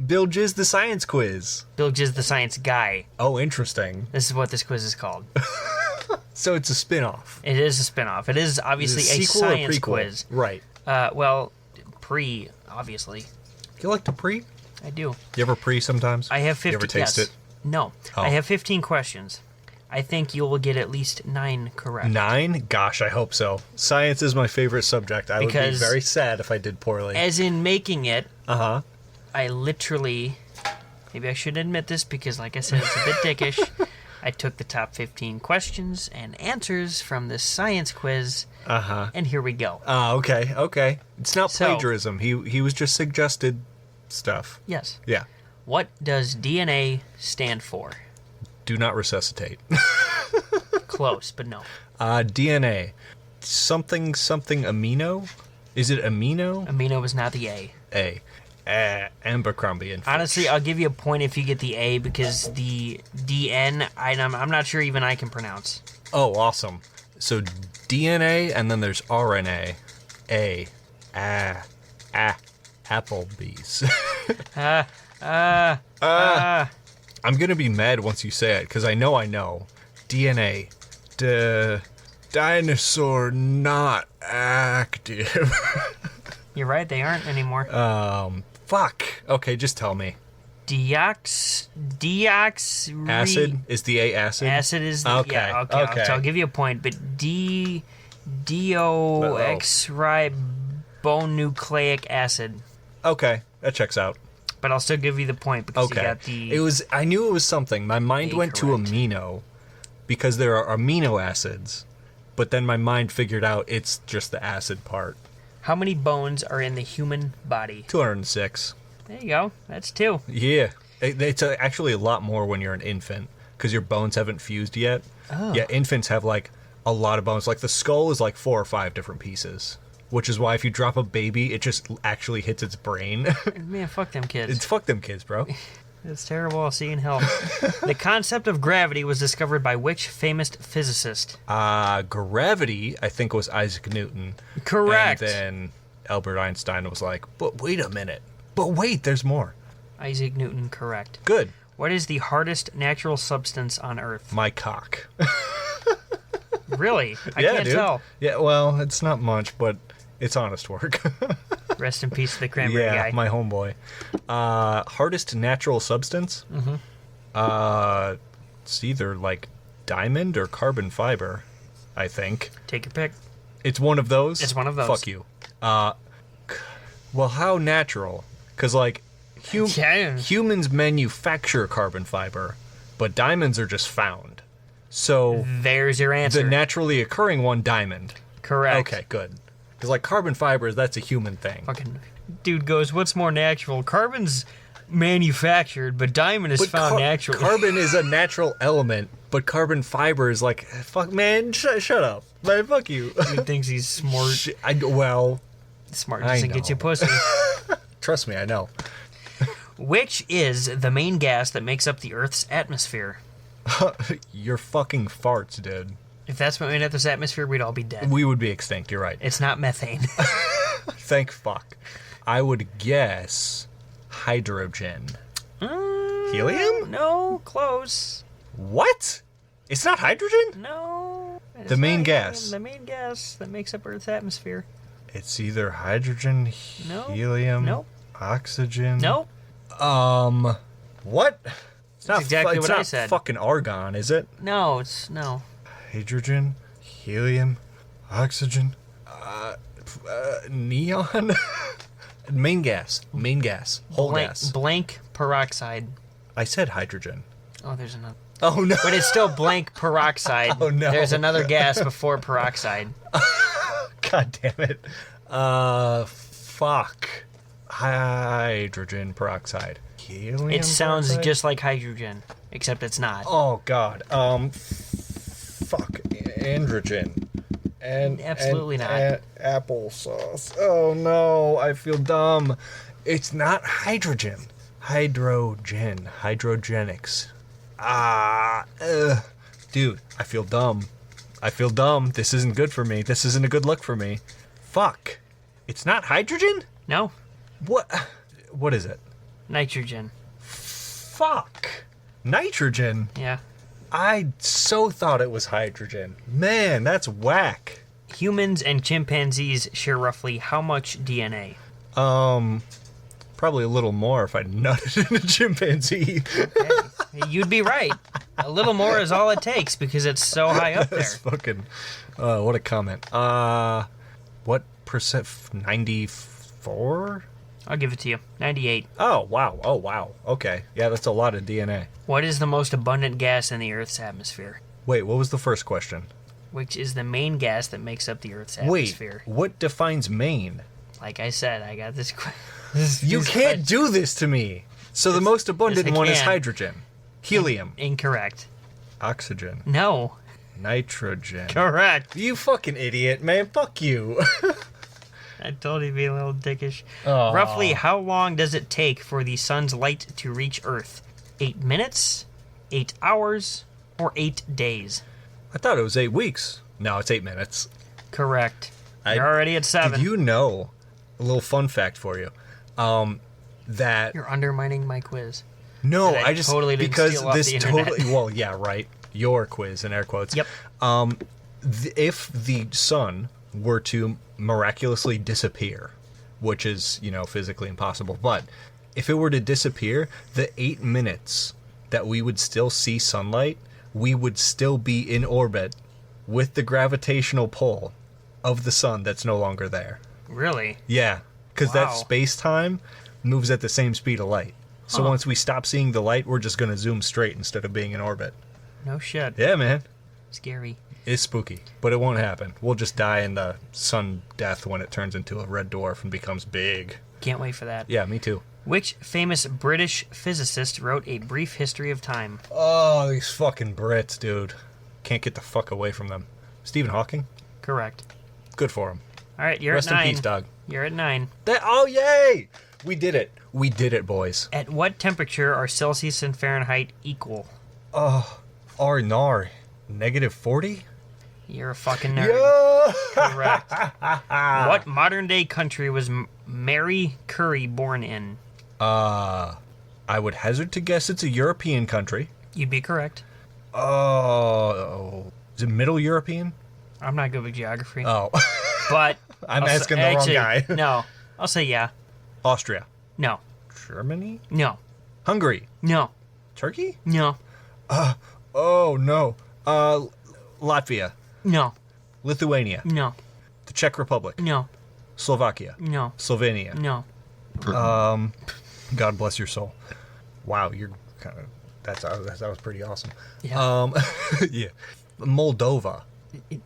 Bill Jizz the Science Quiz. Bill Jizz the Science Guy. Oh, interesting. This is what this quiz is called. So it's a spin-off. It is a spin-off. It is obviously a science quiz. Right. Well, obviously. You like to pre? I do. You ever pre sometimes? I have 15. You ever taste it? No. Oh. I have 15 questions. I think you will get at least 9 correct. 9? Gosh, I hope so. Science is my favorite subject. I would be very sad if I did poorly. As in making it, uh-huh. I literally, maybe I should admit this because, like I said, it's a bit dickish. I took the top 15 questions and answers from this science quiz, and here we go. Okay. It's not plagiarism. He was just suggested stuff. Yes. Yeah. What does DNA stand for? Do not resuscitate. Close, but no. DNA. Something amino? Is it amino? Amino is not the A. A. Abercrombie and Fitch. Honestly, I'll give you a point if you get the A because the DN, I'm not sure even I can pronounce. Oh, awesome. So DNA and then there's RNA. Applebee's. I'm going to be mad once you say it because I know. DNA. Dinosaur not active. You're right, they aren't anymore. Fuck. Okay, just tell me. Acid is the A acid? Acid is the okay. Yeah, okay. So I'll give you a point, but deoxyribonucleic acid. Okay, that checks out. But I'll still give you the point because you got the I knew it was something. My mind went to amino because there are amino acids, but then my mind figured out it's just the acid part. How many bones are in the human body? 206. There you go. That's 2. Yeah. It's actually a lot more when you're an infant because your bones haven't fused yet. Oh. Yeah, infants have like a lot of bones. Like the skull is like 4 or 5 different pieces, which is why if you drop a baby, it just actually hits its brain. Man, fuck them kids. Fuck them kids, bro. It's terrible. I'll see you in hell. The concept of gravity was discovered by which famous physicist? Gravity, I think, was Isaac Newton. Correct. And then Albert Einstein was like, but wait a minute. But wait, there's more. Isaac Newton, correct. Good. What is the hardest natural substance on Earth? My cock. Really? I can't tell. Yeah, well, it's not much, but it's honest work. Rest in peace to the cranberry guy. Yeah, my homeboy. Hardest natural substance? Mm-hmm. It's either like diamond or carbon fiber, I think. Take your pick. It's one of those? It's one of those. Fuck you. Well, how natural? Because, like, humans manufacture carbon fiber, but diamonds are just found. So there's your answer. The naturally occurring one, diamond. Correct. Okay, good. Because, like, carbon fibers, that's a human thing. Fucking dude goes, what's more natural? Carbon's manufactured, but diamond is found naturally. Carbon is a natural element, but carbon fiber is like, fuck, man, shut up. Man, fuck you. He thinks he's smart. Smart doesn't get you pussy. Trust me, I know. Which is the main gas that makes up the Earth's atmosphere? Your fucking farts, dude. If that's what made up this atmosphere, we'd all be dead. We would be extinct, you're right. It's not methane. Thank fuck. I would guess hydrogen. Helium? No, close. What? It's not hydrogen? No. The main gas. The main gas that makes up Earth's atmosphere. It's either hydrogen, helium, oxygen. Nope. What? It's not exactly what I said. It's not fucking argon, is it? No. Hydrogen, helium, oxygen, neon? Main gas. Whole gas. Blank peroxide. I said hydrogen. Oh, there's another. Oh, no. But it's still blank peroxide. Oh, no. There's another gas before peroxide. God damn it. Fuck. Hydrogen peroxide. Helium It sounds dioxide? just like hydrogen, except it's not. Oh God. Fuck. Androgen. Absolutely not. Applesauce. Oh no, I feel dumb. It's not hydrogen. Hydrogen. Hydrogenics. Dude, I feel dumb. This isn't good for me. This isn't a good look for me. Fuck. It's not hydrogen? No, What is it? nitrogen. Fuck. Nitrogen? Yeah. I so thought it was hydrogen. Man, that's whack. Humans and chimpanzees share roughly how much DNA? Probably a little more if I nutted in a chimpanzee. Okay. You'd be right. A little more is all it takes because it's so high up there. That's fucking. What a comment. What percent? 94? I'll give it to you. 98. Oh wow. Okay, yeah, that's a lot of DNA. What is the most abundant gas in the Earth's atmosphere? Wait, what was the first question? Which is the main gas that makes up the Earth's Wait, atmosphere? what defines main? Like I said, I got this. You can't do this to me. So the most abundant yes, I one is can. hydrogen, helium, Incorrect. oxygen, No. nitrogen. Correct. You fucking idiot, man. Fuck you. I told you to be a little dickish. Aw. Roughly, how long does it take for the sun's light to reach Earth? 8 minutes, 8 hours, or 8 days? I thought it was 8 weeks. No, it's 8 minutes. Correct. You're already at 7. Did you know, a little fun fact for you, that... You're undermining my quiz. No, that I I just... totally didn't because steal off this the internet. totally... Well, yeah, right. Your quiz, in air quotes. Yep. If the sun were to miraculously disappear, which is, physically impossible, but if it were to disappear, the 8 minutes that we would still see sunlight, we would still be in orbit with the gravitational pull of the sun that's no longer there. Really? Yeah, because that Wow. space-time moves at the same speed of light. So once we stop seeing the light, we're just going to zoom straight instead of being in orbit. No shit. Yeah, man. Scary. It's spooky, but it won't happen. We'll just die in the sun death when it turns into a red dwarf and becomes big. Can't wait for that. Yeah, me too. Which famous British physicist wrote A Brief History of Time? Oh, these fucking Brits, dude. Can't get the fuck away from them. Stephen Hawking? Correct. Good for him. All right, you're Rest at 9. in peace, dog. You're at 9. Oh, yay! We did it. We did it, boys. At what temperature are Celsius and Fahrenheit equal? R-nar. -40? You're a fucking nerd. Yeah! Correct. What modern-day country was Mary Curie born in? I would hazard to guess it's a European country. You'd be correct. Is it Middle European? I'm not good with geography. Oh. But I'm I'll asking say, the actually, wrong guy. No. I'll say yeah. Austria. No. Germany? No. Hungary. No. Turkey? No. Oh, no. Latvia. No. Lithuania. No. The Czech Republic. No. Slovakia. No. Slovenia. No. God bless your soul. Wow, you're kind of... That was pretty awesome. Yeah. Yeah. Moldova.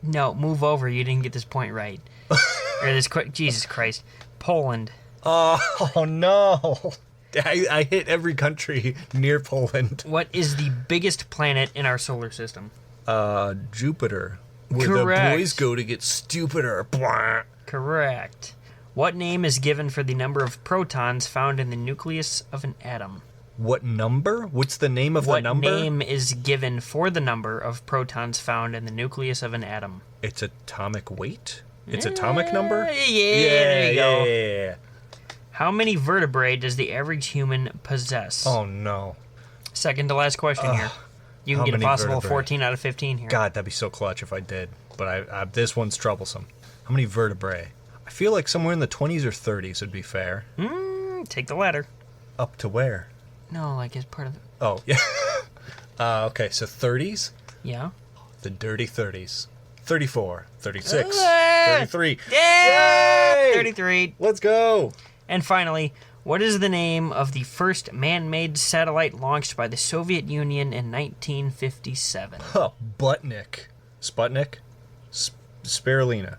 No. Move over. You didn't get this point right. Or this Jesus Christ. Poland. Oh no. I hit every country near Poland. What is the biggest planet in our solar system? Jupiter. Where Correct. the boys go to get stupider. Blah. Correct. What name is given for the number of protons found in the nucleus of an atom? What number? What's the name of the number? What name is given for the number of protons found in the nucleus of an atom? It's atomic weight? It's atomic number? Yeah, there you go. Yeah. How many vertebrae does the average human possess? Oh no. Second to last question here. You How can get a many possible vertebrae? 14 out of 15 here. God, that'd be so clutch if I did. But I this one's troublesome. How many vertebrae? I feel like somewhere in the 20s or 30s would be fair. Take the ladder. Up to where? No, like as part of the... Oh, yeah. Okay, so 30s? Yeah. The dirty 30s. 34, 36, Ah! 33. Yeah! Yay! 33. Let's go! And finally, what is the name of the first man-made satellite launched by the Soviet Union in 1957? Huh, Butnik. Sputnik? Spirulina.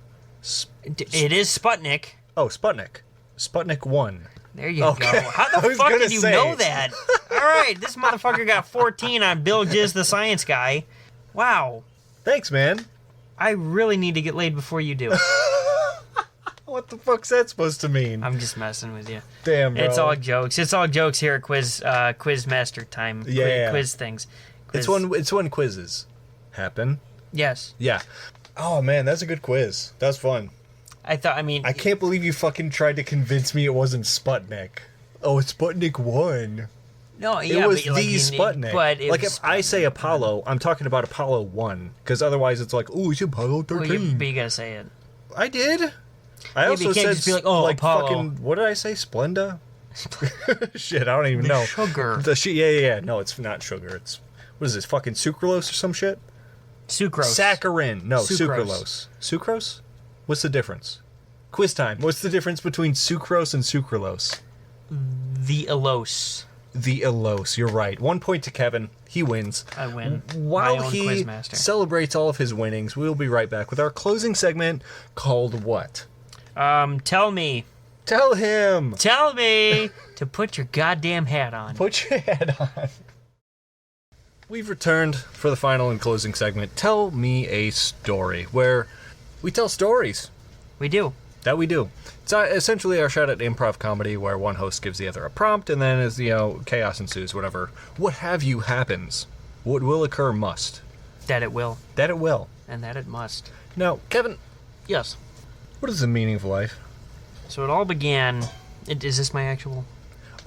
It is Sputnik. Oh, Sputnik. Sputnik 1. There you go. How the fuck did you know that? All right, this motherfucker got 14 on Bill Jizz the Science Guy. Wow. Thanks, man. I really need to get laid before you do. What the fuck's that supposed to mean? I'm just messing with you. Damn, bro. It's all jokes. It's all jokes here at Quiz Master time. Yeah. Quiz things. Quiz. It's when quizzes happen. Yes. Yeah. Oh, man, that's a good quiz. That was fun. I can't believe you fucking tried to convince me it wasn't Sputnik. Oh, it's Sputnik 1. No, yeah, it was Sputnik. But if I say Apollo, I'm talking about Apollo 1. Because otherwise it's like, oh, it's Apollo 13. But you gotta say it. I did. I also said, just be like, oh, Apollo. Fucking, what did I say? Splenda? Shit, I don't even know. Sugar. Yeah. No, it's not sugar. It's, what is this, fucking sucralose or some shit? Sucrose. Saccharin. No, sucralose. Sucrose? What's the difference? Quiz time. What's the difference between sucrose and sucralose? The alose. The alose. You're right. 1 point to Kevin. He wins. I win. While he celebrates all of his winnings, we'll be right back with our closing segment called what? Tell me. Tell him. Tell me to put your goddamn hat on. Put your hat on. We've returned for the final and closing segment. Tell me a story, where we tell stories. We do. That we do. It's essentially our shot at improv comedy, where one host gives the other a prompt, and then as chaos ensues, whatever. What have you happens. What will occur must. That it will. That it will. And that it must. Now, Kevin. Yes. What is the meaning of life? So it all began... Is this my actual...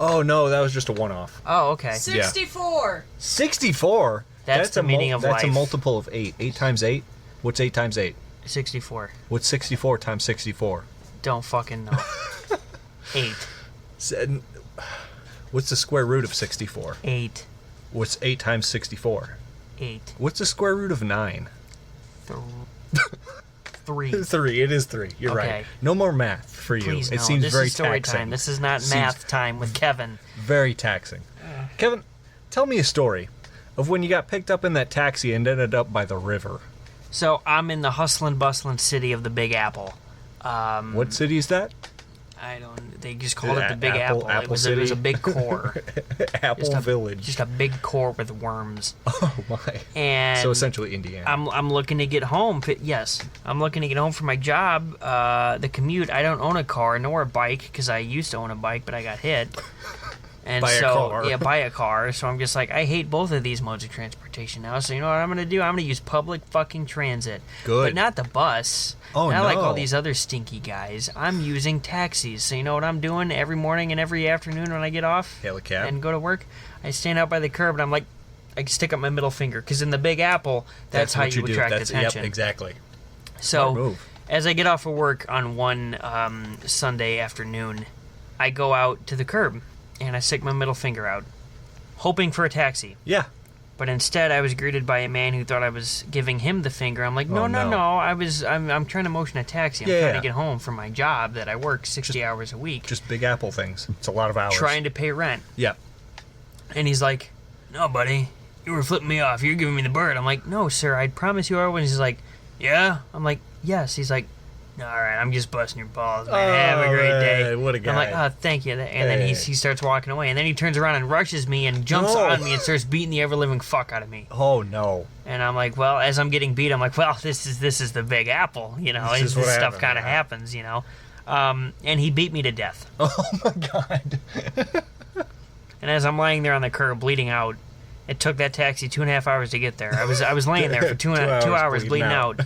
Oh, no, that was just a one-off. Oh, okay. 64. 64? That's the meaning of life. That's a multiple of 8. 8 times 8? What's 8 times 8? 64. What's 64 times 64? Don't fucking know. 8. What's the square root of 64? 8. What's 8 times 64? 8. What's the square root of 9? 3. 3. It is 3. You're right. No more math for you. Please, it seems this very is story taxing. time. This is not math time with Kevin. Very taxing. Kevin, tell me a story of when you got picked up in that taxi and ended up by the river. So I'm in the hustling, bustling city of the Big Apple. What city is that? I don't. They just called it the Big Apple. It was a big core. Apple Village. Just a big core with worms. Oh my! And so essentially Indiana. I'm looking to get home. Yes, I'm looking to get home from my job. The commute. I don't own a car nor a bike because I used to own a bike, but I got hit. And buy a car. Yeah, buy a car. So I'm just like, I hate both of these modes of transportation now. So you know what I'm going to do? I'm going to use public fucking transit. Good. But not the bus. Oh, not like all these other stinky guys. I'm using taxis. So you know what I'm doing every morning and every afternoon when I get off? Hail a cab. And go to work? I stand out by the curb and I'm like, I stick up my middle finger. Because in the Big Apple, that's how you attract attention. Yep, exactly. So as I get off of work on one Sunday afternoon, I go out to the curb. And I stick my middle finger out, hoping for a taxi. Yeah. But instead, I was greeted by a man who thought I was giving him the finger. I'm like, no. I'm trying to motion a taxi. I'm trying to get home from my job that I work 60 hours a week. Just Big Apple things. It's a lot of hours. Trying to pay rent. Yeah. And he's like, no, buddy, you were flipping me off. You're giving me the bird. I'm like, no, sir, I promise you I was. He's like, yeah? I'm like, yes. He's like, all right, I'm just busting your balls, man. Have a great day. What a guy. I'm like, oh, thank you. And then he starts walking away. And then he turns around and rushes me and jumps on me and starts beating the ever-living fuck out of me. Oh, no. And I'm like, well, as I'm getting beat, I'm like, well, this is the Big Apple, you know. This stuff kind of happens, you know. And he beat me to death. Oh, my God. And as I'm lying there on the curb bleeding out, it took that taxi 2.5 hours to get there. I was laying there for two hours bleeding out.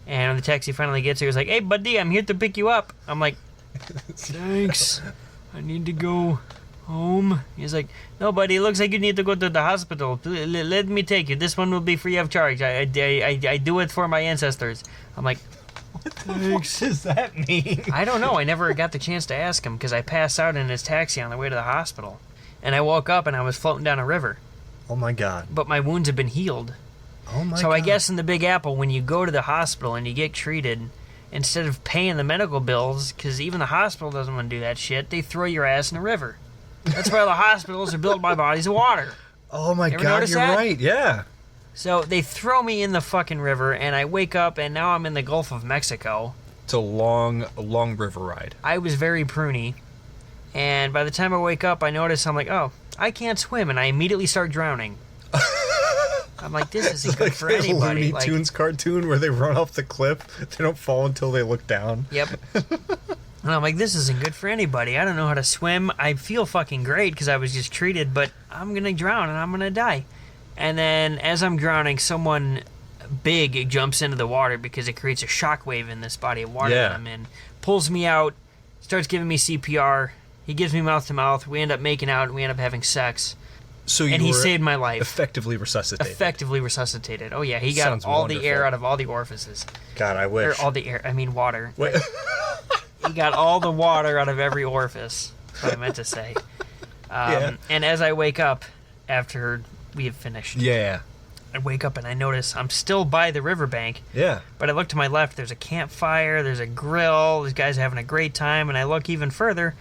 And when the taxi finally gets here, he's like, hey, buddy, I'm here to pick you up. I'm like, thanks. I need to go home. He's like, no, buddy, it looks like you need to go to the hospital. Let me take you. This one will be free of charge. I do it for my ancestors. I'm like, thanks. What does that mean? I don't know. I never got the chance to ask him because I passed out in his taxi on the way to the hospital. And I woke up and I was floating down a river. Oh, my God. But my wounds have been healed. Oh my so God. I guess in the Big Apple, when you go to the hospital and you get treated, instead of paying the medical bills, because even the hospital doesn't want to do that shit, they throw your ass in the river. That's why the hospitals are built by bodies of water. Oh my God, you're right, yeah. So they throw me in the fucking river, and I wake up, and now I'm in the Gulf of Mexico. It's a long river ride. I was very pruny, And by the time I wake up, I notice I'm like, oh, I can't swim, and I immediately start drowning. I'm like, this isn't good for anybody. Looney Tunes cartoon where they run off the cliff, they don't fall until they look down. Yep. And I'm like, this isn't good for anybody. I don't know how to swim. I feel fucking great because I was just treated, but I'm going to drown and I'm going to die. And then as I'm drowning, someone big jumps into the water because it creates a shockwave in this body of water that I'm in. Pulls me out, starts giving me CPR. He gives me mouth to mouth. We end up making out and we end up having sex. And he saved my life. Effectively resuscitated. Oh, yeah. He got Sounds all wonderful. the air out of all the orifices. God, I wish. Or all the air. I mean, water. Wait. He got all the water out of every orifice. That's what I meant to say. And as I wake up after we have finished, I wake up and I notice I'm still by the riverbank. Yeah. But I look to my left. There's a campfire. There's a grill. These guys are having a great time. And I look even further,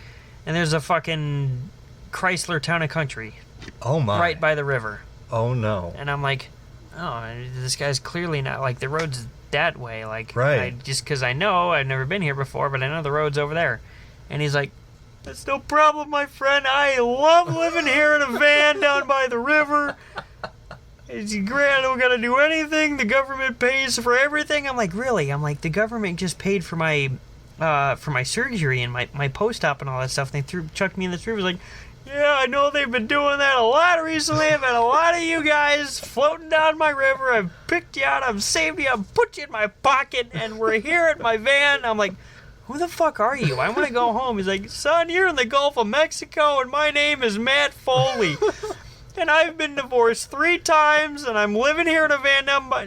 and there's a fucking Chrysler Town and Country. Oh, my. Right by the river. Oh, no. And I'm like, oh, this guy's clearly not, like, the road's that way. Like, right. Just because I know, I've never been here before, but I know the road's over there. And he's like, that's no problem, my friend. I love living here in a van down by the river. It's great. I don't got to do anything. The government pays for everything. I'm like, really? I'm like, the government just paid for my surgery and my post-op and all that stuff. And they chucked me in this river. It was like, yeah, I know they've been doing that a lot recently. I've had a lot of you guys floating down my river. I've picked you out. I've saved you. I've put you in my pocket. And we're here at my van. I'm like, who the fuck are you? I want to go home. He's like, son, you're in the Gulf of Mexico, and my name is Matt Foley. And I've been divorced 3 times, and I'm living here in a van down by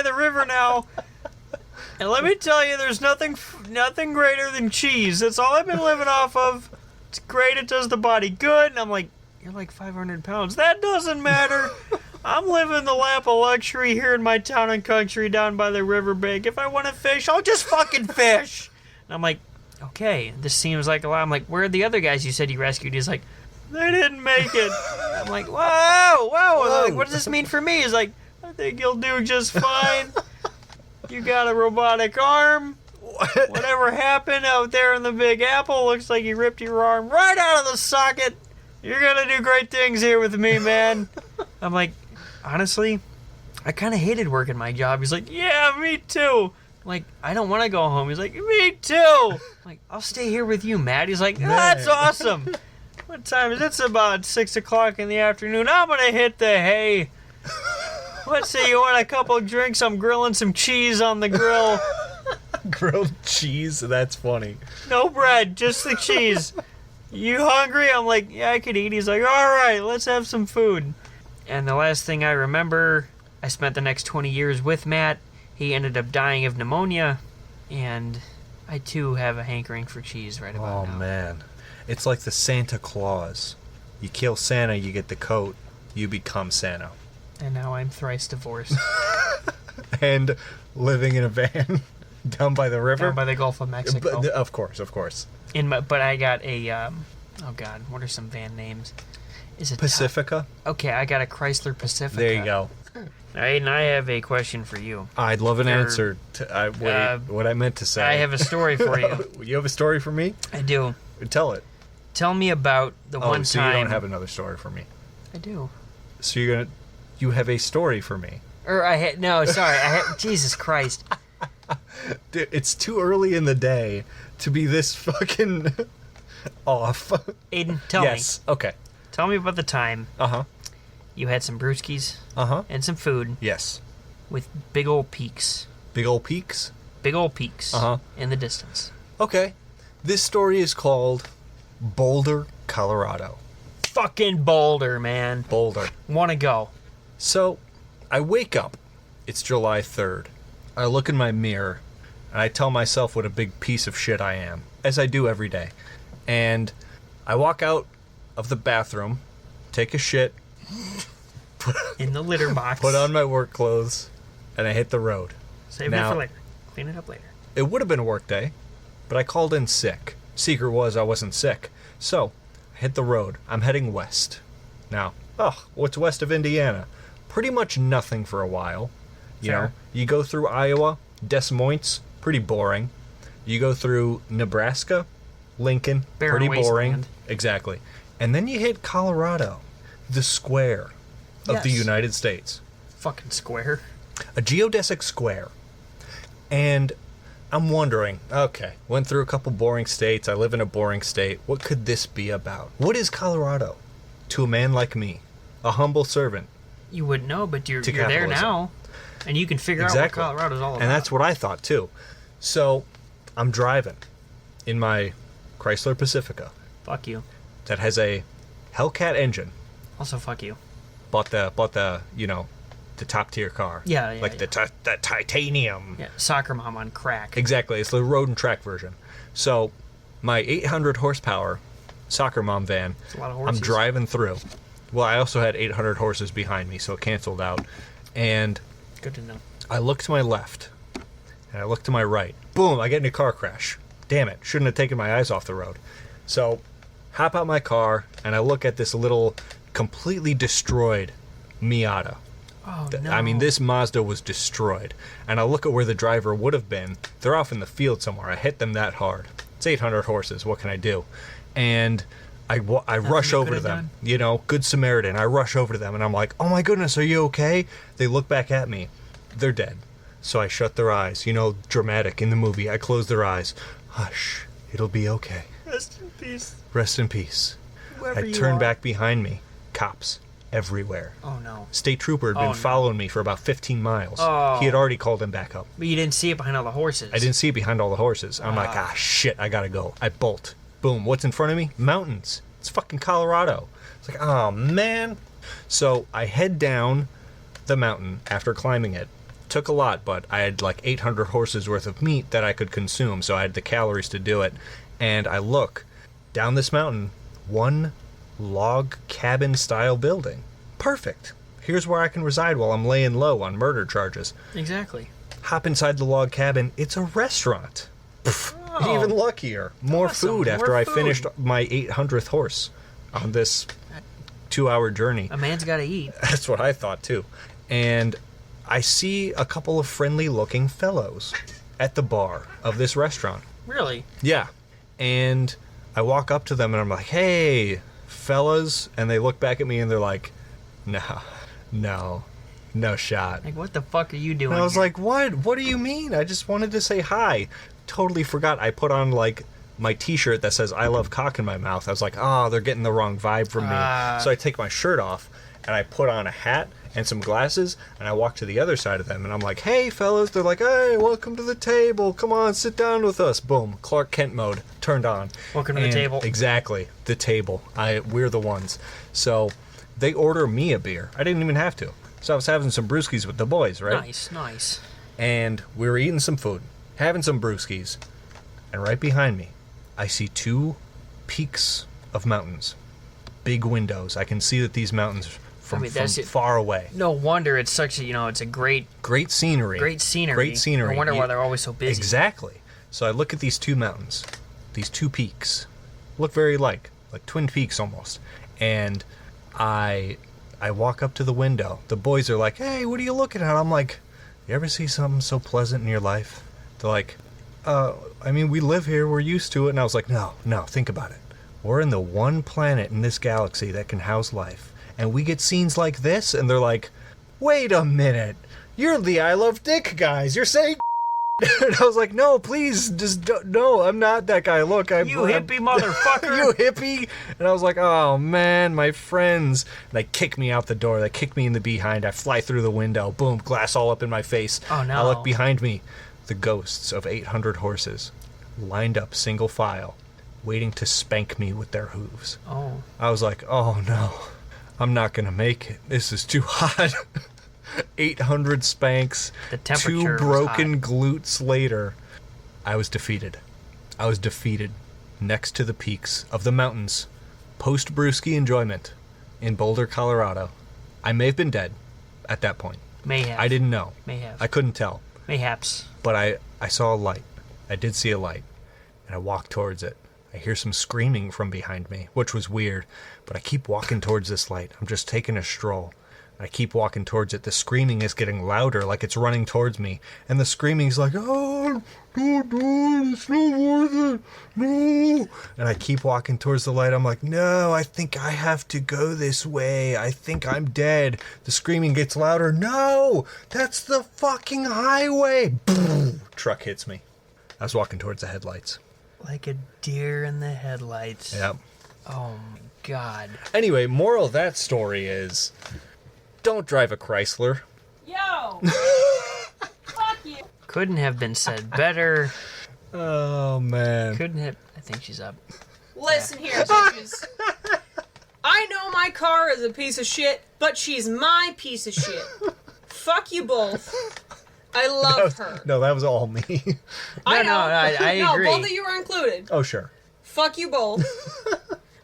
the river now. And let me tell you, there's nothing greater than cheese. That's all I've been living off of. It's great. It does the body good. And I'm like, you're like 500 pounds. That doesn't matter. I'm living the lap of luxury here in my town and country down by the riverbank. If I want to fish, I'll just fucking fish. And I'm like, okay, this seems like a lot. I'm like, where are the other guys you said you rescued? He's like, they didn't make it. I'm like, whoa. Like, what does this mean for me? He's like, I think you'll do just fine. You got a robotic arm. Whatever happened out there in the Big Apple looks like you ripped your arm right out of the socket. You're going to do great things here with me, man. I'm like, honestly, I kind of hated working my job. He's like, yeah, me too. I'm like, I don't want to go home. He's like, me too. I'm like, I'll stay here with you, Matt. He's like, that's awesome. What time is it? It's about 6 o'clock in the afternoon. I'm going to hit the hay. Let's say you want a couple drinks. I'm grilling some cheese on the grill. Grilled cheese? That's funny. No bread, just the cheese. You hungry? I'm like, yeah, I could eat. He's like, all right, let's have some food. And the last thing I remember, I spent the next 20 years with Matt. He ended up dying of pneumonia. And I, too, have a hankering for cheese right about now. Oh, man. It's like the Santa Claus. You kill Santa, you get the coat. You become Santa. And now I'm thrice divorced. And living in a van down by the river? Down by the Gulf of Mexico. But, of course. But I got a, oh God, what are some van names? Is it Pacifica? Okay, I got a Chrysler Pacifica. There you go. Aidan, I have a question for you. I'd love an answer to what I meant to say. I have a story for you. You have a story for me? I do. Tell it. Tell me about the one so time. You don't have another story for me. I do. So you have a story for me. Jesus Christ. Dude, it's too early in the day to be this fucking off. Aidan, tell me. Yes, okay. Tell me about the time you had some brewskis and some food. Yes. With big old peaks. Big old peaks? Big old peaks in the distance. Okay. This story is called Boulder, Colorado. Fucking Boulder, man. Boulder. Wanna go. So, I wake up. It's July 3rd. I look in my mirror, and I tell myself what a big piece of shit I am, as I do every day. And I walk out of the bathroom, take a shit, in the litter box, put on my work clothes, and I hit the road. Save it for later. Clean it up later. It would have been a work day, but I called in sick. Secret was I wasn't sick. So, I hit the road. I'm heading west. Now, what's west of Indiana? Pretty much nothing for a while. You know, you go through Iowa, Des Moines, pretty boring. You go through Nebraska, Lincoln, Barren pretty boring. wasteland. Exactly. And then you hit Colorado, the square of the United States. Fucking square. A geodesic square. And I'm wondering, okay, went through a couple boring states. I live in a boring state. What could this be about? What is Colorado to a man like me, a humble servant? You wouldn't know, but you're there now, and you can figure out what Colorado's all about. And that's what I thought, too. So, I'm driving in my Chrysler Pacifica. Fuck you. That has a Hellcat engine. Also, fuck you. Bought the the top tier car. Yeah. The titanium. Yeah, soccer mom on crack. Exactly. It's the road and track version. So, my 800 horsepower soccer mom van. That's a lot of horses. I'm driving through. Well, I also had 800 horses behind me, so it canceled out. And good to know. I look to my left, and I look to my right. Boom! I get in a car crash. Damn it! Shouldn't have taken my eyes off the road. So, hop out my car, and I look at this little, completely destroyed Miata. Oh, no. I mean, this Mazda was destroyed. And I look at where the driver would have been. They're off in the field somewhere. I hit them that hard. It's 800 horses. What can I do? And I rush over to them. Good Samaritan. I rush over to them, and I'm like, oh, my goodness, are you okay? They look back at me. They're dead. So I shut their eyes. Dramatic in the movie. I close their eyes. Hush. It'll be okay. Rest in peace. Rest in peace. Whoever I you turn are. back behind me. Cops. Everywhere. Oh, no. State trooper had been following me for about 15 miles. Oh. He had already called them back up. But you didn't see it behind all the horses. I didn't see it behind all the horses. I'm like, shit, I gotta go. I bolt. Boom. What's in front of me? Mountains. It's fucking Colorado. It's like, oh, man. So I head down the mountain after climbing it. Took a lot, but I had like 800 horses worth of meat that I could consume, so I had the calories to do it. And I look down this mountain, one log cabin style building. Perfect. Here's where I can reside while I'm laying low on murder charges. Exactly. Hop inside the log cabin. It's a restaurant. Oh, even luckier. More awesome. food after More I food. finished my 800th horse on this 2-hour journey. A man's got to eat. That's what I thought too. And I see a couple of friendly looking fellows at the bar of this restaurant. Really? Yeah. And I walk up to them and I'm like, hey, fellas. And they look back at me and they're like, no shot. Like, what the fuck are you doing And I was here? like, what do you mean? I just wanted to say hi. Totally forgot. I put on like my t-shirt that says I love cock in my mouth. I was like, they're getting the wrong vibe from me. So I take my shirt off and I put on a hat and some glasses and I walk to the other side of them and I'm like, hey fellas. They're like, hey, welcome to the table, come on, sit down with us. Boom, Clark Kent mode turned on. Welcome to the table. Exactly, the table. We're the ones. So they order me a beer. I didn't even have to. So I was having some brewskis with the boys, right? Nice. And we were eating some food, having some brewskis, and right behind me, I see two peaks of mountains. Big windows. I can see that these mountains from far away. No wonder it's such a, it's a great scenery. Great scenery. No wonder why they're always so busy. Exactly. So I look at these two mountains, these two peaks, look very like Twin Peaks almost. And I walk up to the window. The boys are like, hey, what are you looking at? I'm like, you ever see something so pleasant in your life? They're like, we live here, we're used to it. And I was like, no, think about it. We're in the one planet in this galaxy that can house life. And we get scenes like this, and they're like, wait a minute. You're the I Love Dick guys. You're saying and I was like, no, please, just no, I'm not that guy. Look, you hippie motherfucker. You hippie. And I was like, oh, man, my friends. And they kick me out the door. They kick me in the behind. I fly through the window. Boom, glass all up in my face. Oh, no. I look behind me. The ghosts of 800 horses lined up single file, waiting to spank me with their hooves. Oh. I was like, oh, no, I'm not going to make it. This is too hot. 800 spanks, the temperature 2 broken glutes later, I was defeated. Next to the peaks of the mountains, post-brewski enjoyment in Boulder, Colorado. I may have been dead at that point. May have. I didn't know. May have. I couldn't tell. Mayhaps. But I saw a light. I did see a light, and I walked towards it. I hear some screaming from behind me, which was weird, but I keep walking towards this light. I'm just taking a stroll. I keep walking towards it. The screaming is getting louder, like it's running towards me. And the screaming is like, oh, no, it's not worth it. No. And I keep walking towards the light. I'm like, no, I think I have to go this way. I think I'm dead. The screaming gets louder. No, that's the fucking highway. Boom. Truck hits me. I was walking towards the headlights. Like a deer in the headlights. Yep. Oh, my God. Anyway, moral of that story is... don't drive a Chrysler. Yo! Fuck you. Couldn't have been said better. Oh, man. Couldn't have... I think she's up. Listen here, bitches. I know my car is a piece of shit, but she's my piece of shit. Fuck you both. I love her. No, that was all me. I know. No, I agree. No, both of you are included. Oh, sure. Fuck you both.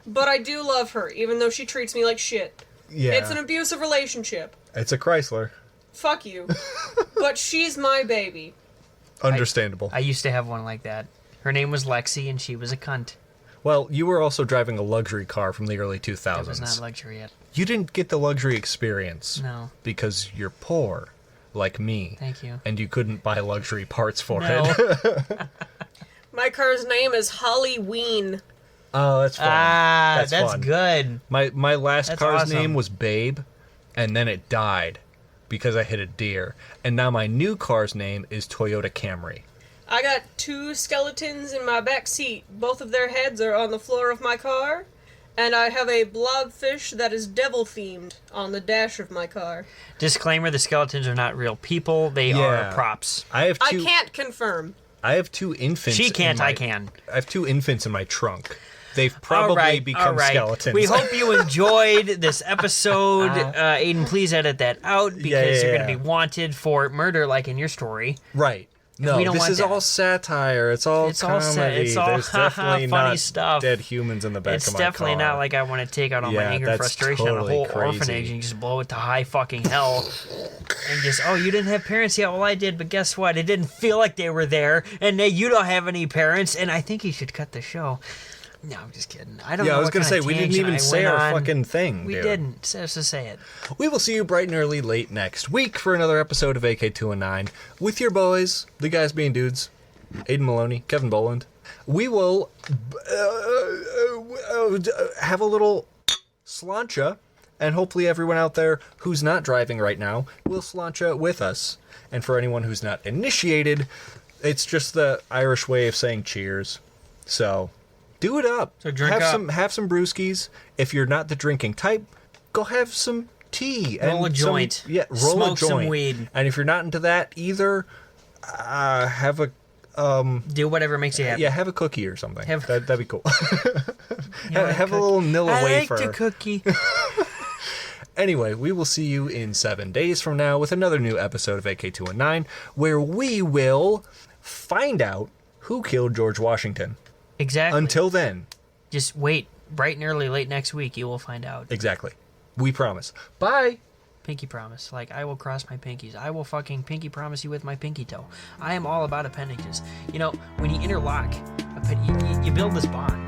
But I do love her, even though she treats me like shit. Yeah. It's an abusive relationship. It's a Chrysler. Fuck you. But she's my baby. Understandable. I used to have one like that. Her name was Lexi, and she was a cunt. Well, you were also driving a luxury car from the early 2000s. It was not luxury yet. You didn't get the luxury experience. No. Because you're poor, like me. Thank you. And you couldn't buy luxury parts for No. it. My car's name is Halloween. Oh, that's fun. That's fun. good. My last That's car's awesome. name was Babe, and then it died because I hit a deer. And now my new car's name is Toyota Camry. I got 2 skeletons in my back seat. Both of their heads are on the floor of my car. And I have a blobfish that is devil-themed on the dash of my car. Disclaimer, the skeletons are not real people. They Yeah. are props. I can't confirm. I have 2 infants. She can't, I I can. I have 2 infants in my trunk. They've probably become skeletons. We hope you enjoyed this episode. Aidan, please edit that out because you're going to be wanted for murder like in your story. Right. No, we don't this want is that. all satire. It's all comedy. It's all There's definitely funny not stuff. dead humans in the back It's of my definitely car. not like I want to take out all my anger and that's frustration on a totally whole crazy. orphanage and just blow it to high fucking hell. And just, oh, you didn't have parents yet? Well, I did, but guess what? It didn't feel like they were there. And now you don't have any parents, and I think you should cut the show. No, I'm just kidding. I don't know. Yeah, I was going to say, we didn't even say our fucking thing, We dude. didn't. So say it. We will see you bright and early late next week for another episode of AK209 with your boys, the guys being dudes, Aidan Maloney, Kevan Boland. We will have a little slancha, and hopefully everyone out there who's not driving right now will slancha with us. And for anyone who's not initiated, it's just the Irish way of saying cheers. So do it up. So drink have up. have some brewskis. If you're not the drinking type, go have some tea. Roll a joint. Roll Smoke a joint. some weed. And if you're not into that either, have a Do whatever makes you happy. have a cookie or something. Have- That'd be cool. You like have a cookie? little Nilla I wafer. like the cookie. Anyway, we will see you in 7 days from now with another new episode of AK219, where we will find out who killed George Washington. Exactly. Until then, Just wait. Bright and early, late next week, you will find out. exactly. We promise. Bye. Pinky promise. Like, I will cross my pinkies. I will fucking pinky promise you with my pinky toe. I am all about appendages. You know, when you interlock, you build this bond.